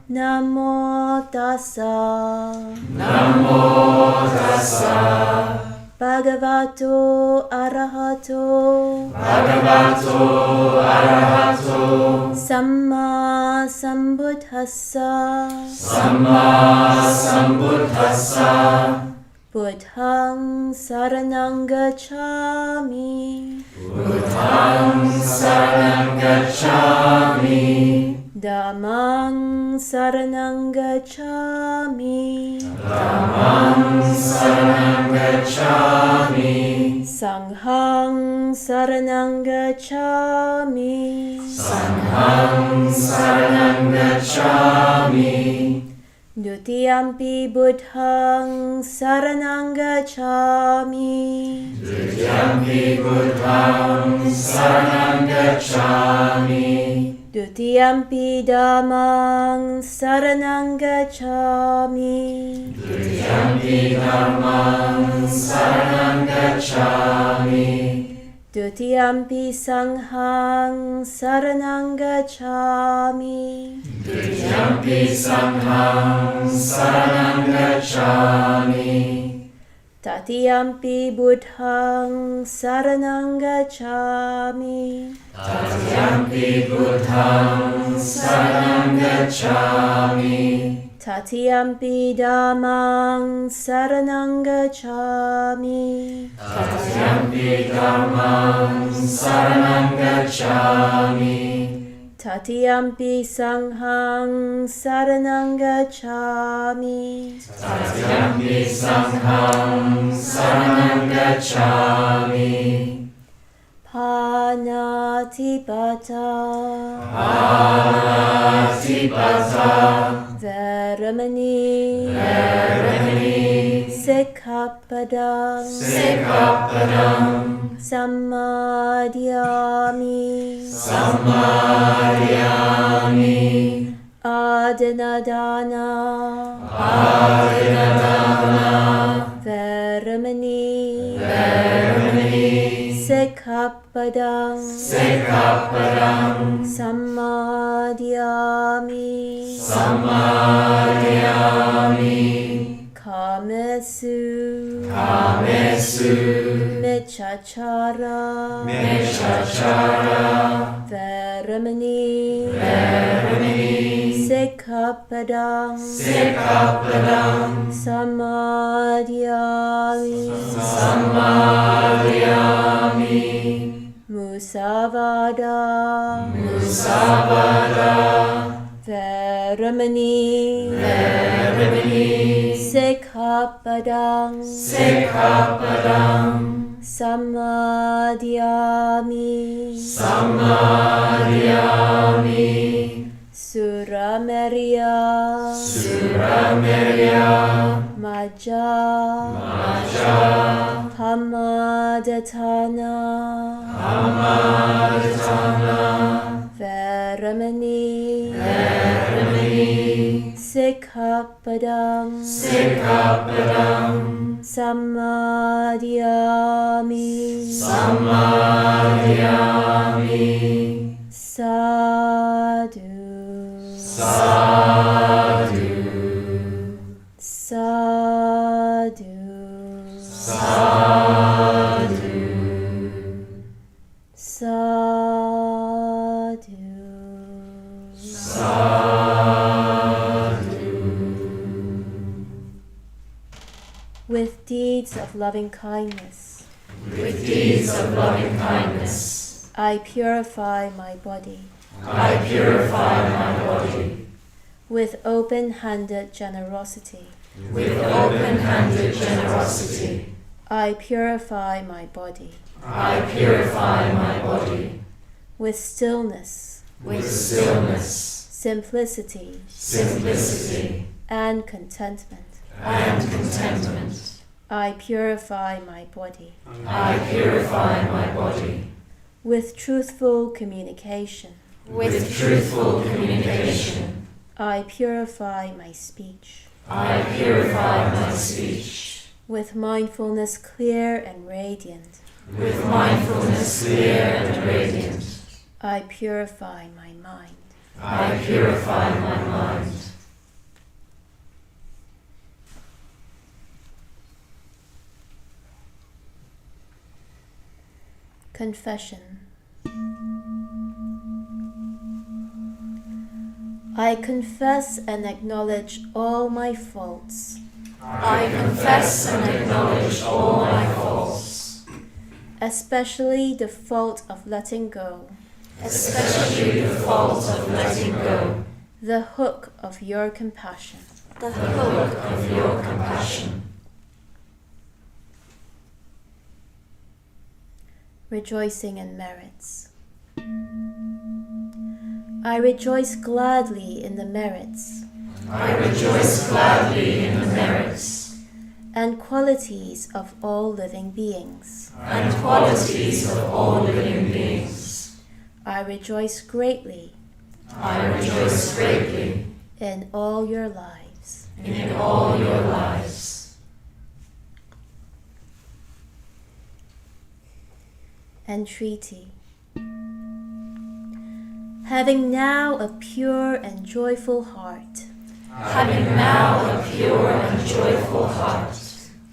Namo tassa Namo tassa Bhagavato arahato Bhagavato arahato Samma sambuddhassa Samma sambuddhassa. Buddhang saranang gacchami Buddhang saranang gacchami. Dhammang saranang gacchami Dhammang saranang gacchami. Sanghang saranang gacchami Sanghang saranang gacchami. Dutiyampi buddhang saranang gacchami Dutiyampi buddhang saranang gacchami. Dutiyampi dhammang saranang gacchami Dutiyampi dhammang saranang gacchami. Dutiyampi sanghang saranang gacchami Dutiyampi sanghang saranang gacchami. Tatiyampi buddhang saranang gacchami Tatiyampi buddhang saranang gacchami. Tatiyampi dhammang saranang gacchami Tatiyampi dhammang saranang gacchami. Tatiyampi sanghang saranang gacchami Tatiyampi sanghang saranang gacchami. Panat Anatipata Veramani Sikkhapadam Samadhyami Adinadana Veramani Sikkhapadam Samadhyami Kamesu Michachara Veramani Sikkhapadam Samadhyami Musavada Veramani Sikkhapadam Samadhyami Suramerya Maja Hamadatana Veramani Sikkhapadam Samadhyami Sadhu With deeds of loving kindness, I purify my body. With open-handed generosity, I purify my body. With stillness, simplicity, and contentment, I purify my body. With truthful communication, I purify my speech. With mindfulness clear and radiant, I purify my mind. Confession. I confess and acknowledge all my faults. Especially the fault of letting go. The hook of your compassion. Rejoicing in merits. I rejoice gladly in the merits. And qualities of all living beings. I rejoice greatly. In all your lives. Entreaty. Having now a pure and joyful heart,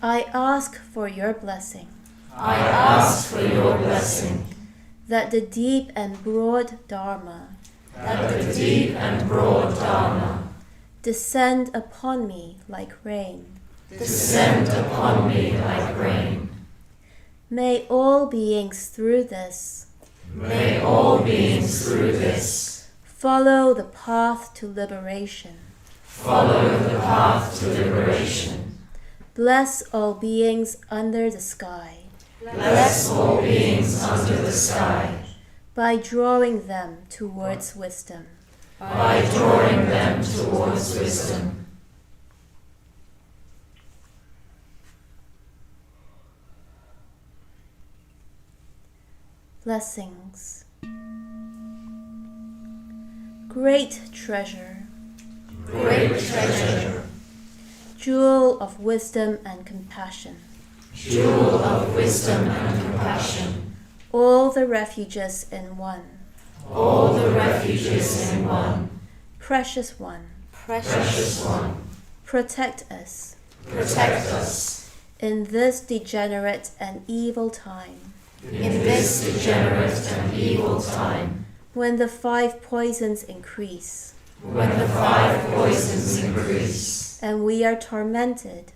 I ask for your blessing. That the deep and broad Dharma descend upon me like rain. May all beings through this follow the path to liberation. Bless all beings under the sky. by drawing them towards wisdom. By drawing them towards wisdom. Blessings. Great treasure, Great treasure, jewel of wisdom and compassion, jewel of wisdom and compassion, all the refuges in one, all the refuges in one, precious one, precious one, protect us protect us in this degenerate and evil time, in this degenerate and evil time, when the 5 poisons increase, when the 5 poisons increase, and we are tormented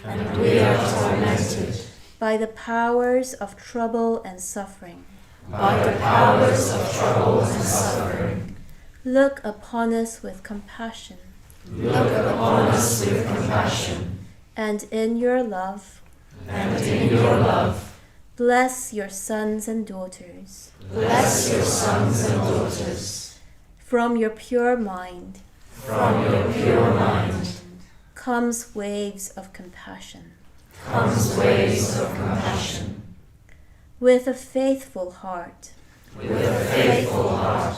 and we are tormented by the powers of trouble and suffering. by the powers of trouble and suffering. Look upon us with compassion, Look upon us with compassion, and in your love, and in your love, bless your sons and daughters. bless your sons and daughters. From your pure mind From your pure mind comes waves of compassion. comes waves of compassion. With a faithful heart, With a faithful heart,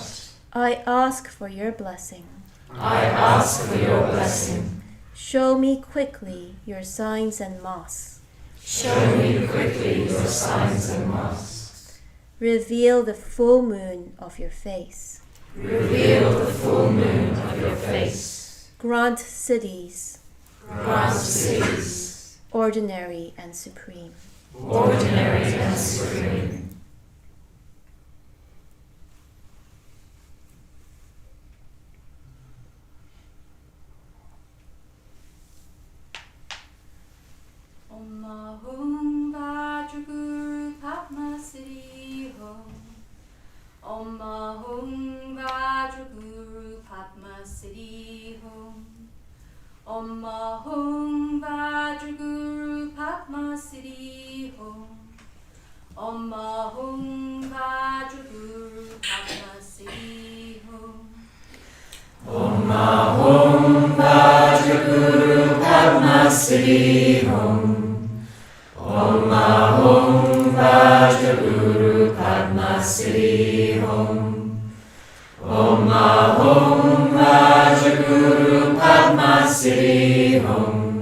I ask for your blessing. I ask for your blessing. Show me quickly your signs and masks. Show me quickly your signs and masks. Reveal the full moon of your face. Reveal the full moon of your face. Grant cities, Grant cities, ordinary and supreme. ordinary and supreme. Om Ahum Vajraguru Padmasambhava Hum. Om Ahum Vajraguru Padmasambhava Hum. Om Ahum Vajraguru Padmasambhava Hum. Om Ahum Vajraguru Padmasambhava Hum. Om Ahum Vajraguru Padmasambhava Hum. Om Ahum Vajraguru Padmasambhava Hum.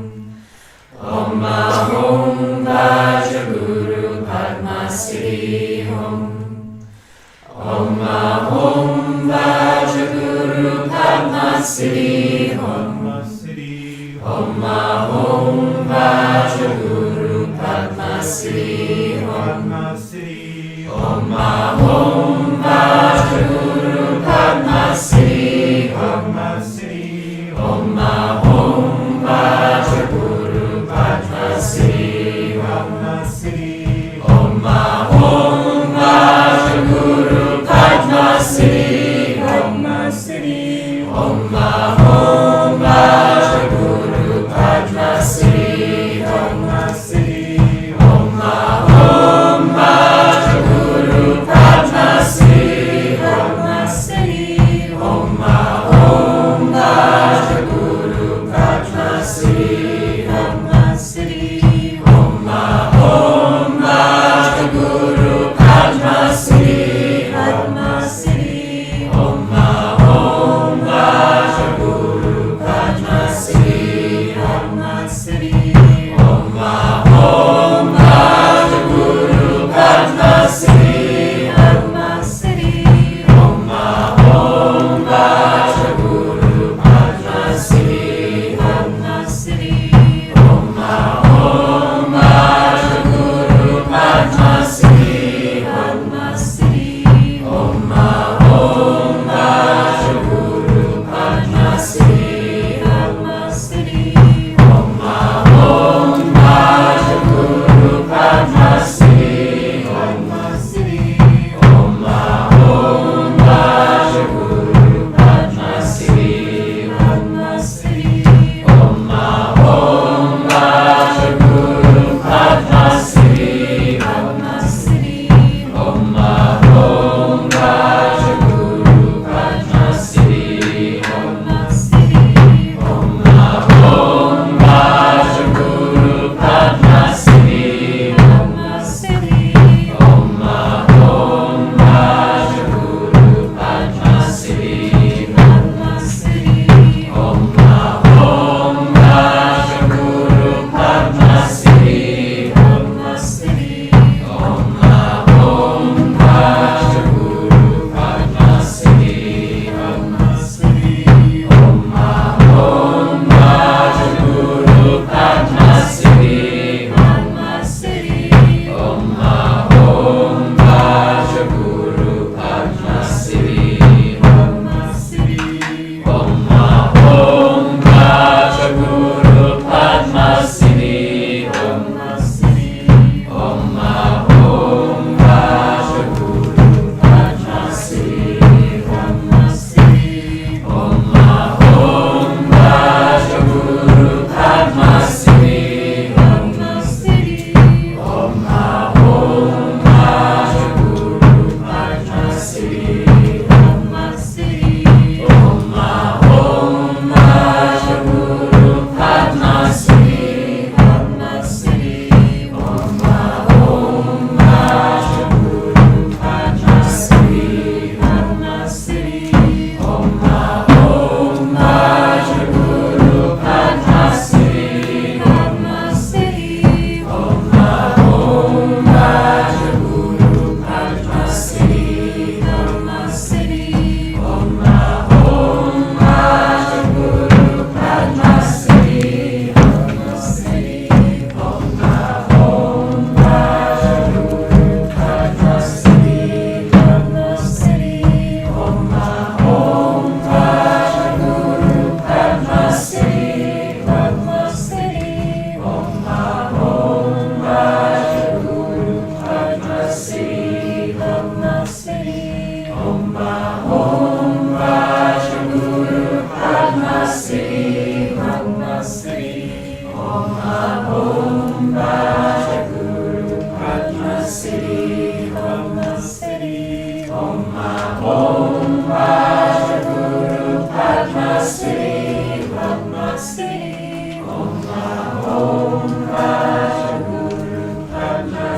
Om Ahum Vajraguru Padmasambhava Hum. Om Ahum Vajraguru Padmasambhava Hum. Om Ahum Vajraguru Padmasambhava Hum. Om Ahum Vajraguru Padmasambhava Hum. Om Ahum Vajraguru Padmasambhava Hum. Om Ahum Vajraguru Padmasambhava Hum. Om Ahum Vajraguru Padmasambhava Hum. Om Ahum Vajraguru Padmasambhava Hum. Om Ahum Vajraguru Padmasambhava Hum. Om Ahum Vajraguru Padmasambhava Hum. Om Ahum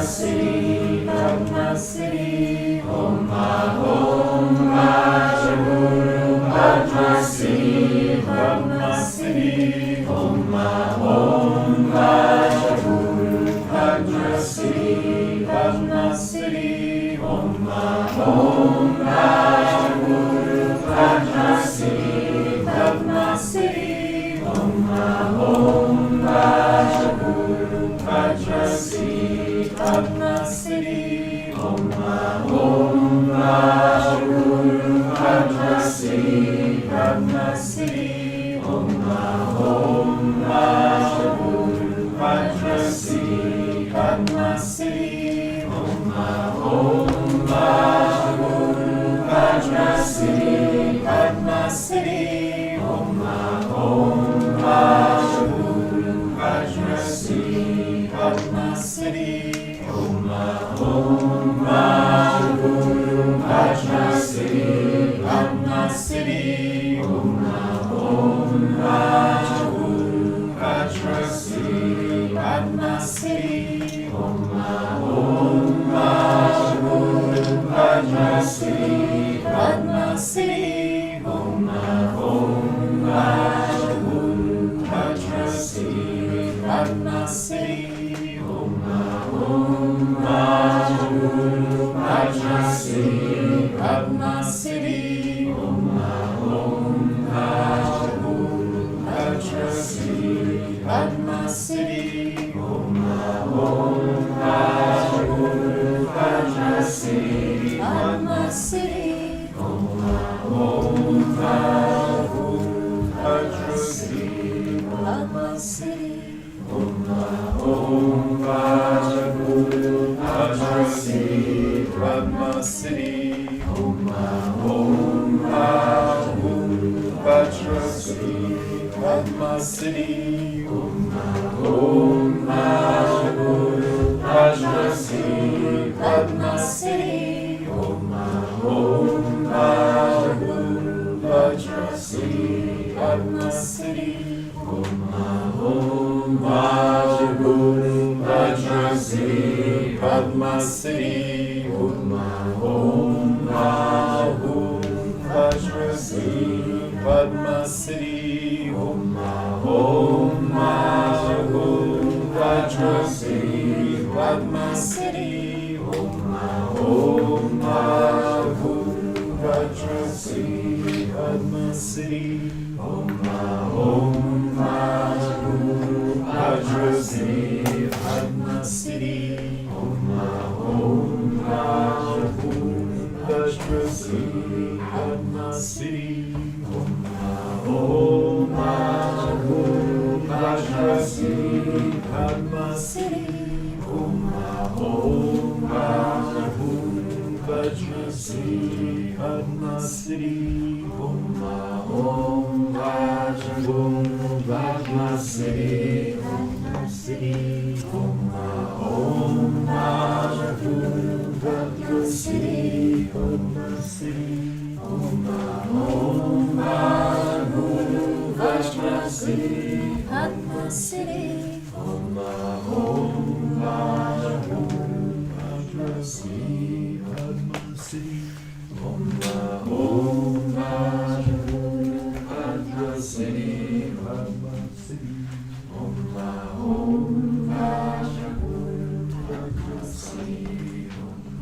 Siddhi, Padma Siddhi, Om Om Rajaguru, Padma Siddhi, Padma Siddhi, Om Rajaguru, Padma Siddhi, Padma Siddhi, Om Rajaguru, Padma Siddhi, Padma Siddhi, Om Rajaguru, Padma Siddhi, Padma Siddhi, Om Rajaguru, Padma Siddhi, Padma Siddhi, Om Rajaguru, Padma Siddhi, Padma Siddhi, Om Rajaguru, Padma Siddhi, Padma Siddhi, Om Rajaguru, Padma Siddhi, Padma Siddhi, Om Rajaguru, Padma Siddhi, Padma Siddhi, Om Rajaguru, Padma Siddhi, Padma Siddhi, Om Rajaguru, Padma Siddhi, Padma Siddhi, Om Rajaguru, Padma Siddhi, Padma Siddhi, Om Rajaguru, Padma Siddhi, Padma Siddhi, Om Rajaguru, Padma Siddhi, Padma Siddhi, Om Rajaguru, Padma Siddhi, Padma Siddhi, Om Rajaguru, Padma Siddhi, Padma Siddhi, Om Rajaguru, Padma Siddhi, Padma Siddhi, Om Rajaguru, Padma Siddhi, Padma Siddhi, Om Rajaguru, Padma Siddhi, Padma Siddhi, Om Rajaguru, Padma Siddhi, Padma Siddhi, Om Rajaguru, Padma Siddhi, Padma Siddhi, Om Rajaguru, Padma Siddhi, Padma Siddhi, Om Rajaguru, Padma Siddhi, Padma Siddhi, Om Rajaguru, Padma Siddhi, Padma Siddhi, Om Rajaguru, Padma Siddhi, Padma Siddhi, Om Rajaguru, Padma Siddhi, Padma Siddhi, Om Rajaguru, Padma Siddhi, Padma Siddhi, Om Rajaguru, Padma Siddhi, Padma Siddhi, Om Rajaguru, Padma Siddhi, Padma Siddhi, Om Rajaguru, Padma Siddhi, Padma Siddhi, Om Rajaguru, Padma Siddhi, Padma Siddhi, Om Rajaguru, Padma Siddhi, Padma Siddhi, Om Rajaguru, Padma Siddhi, Padma Siddhi, Om Rajaguru, Padma Siddhi, Om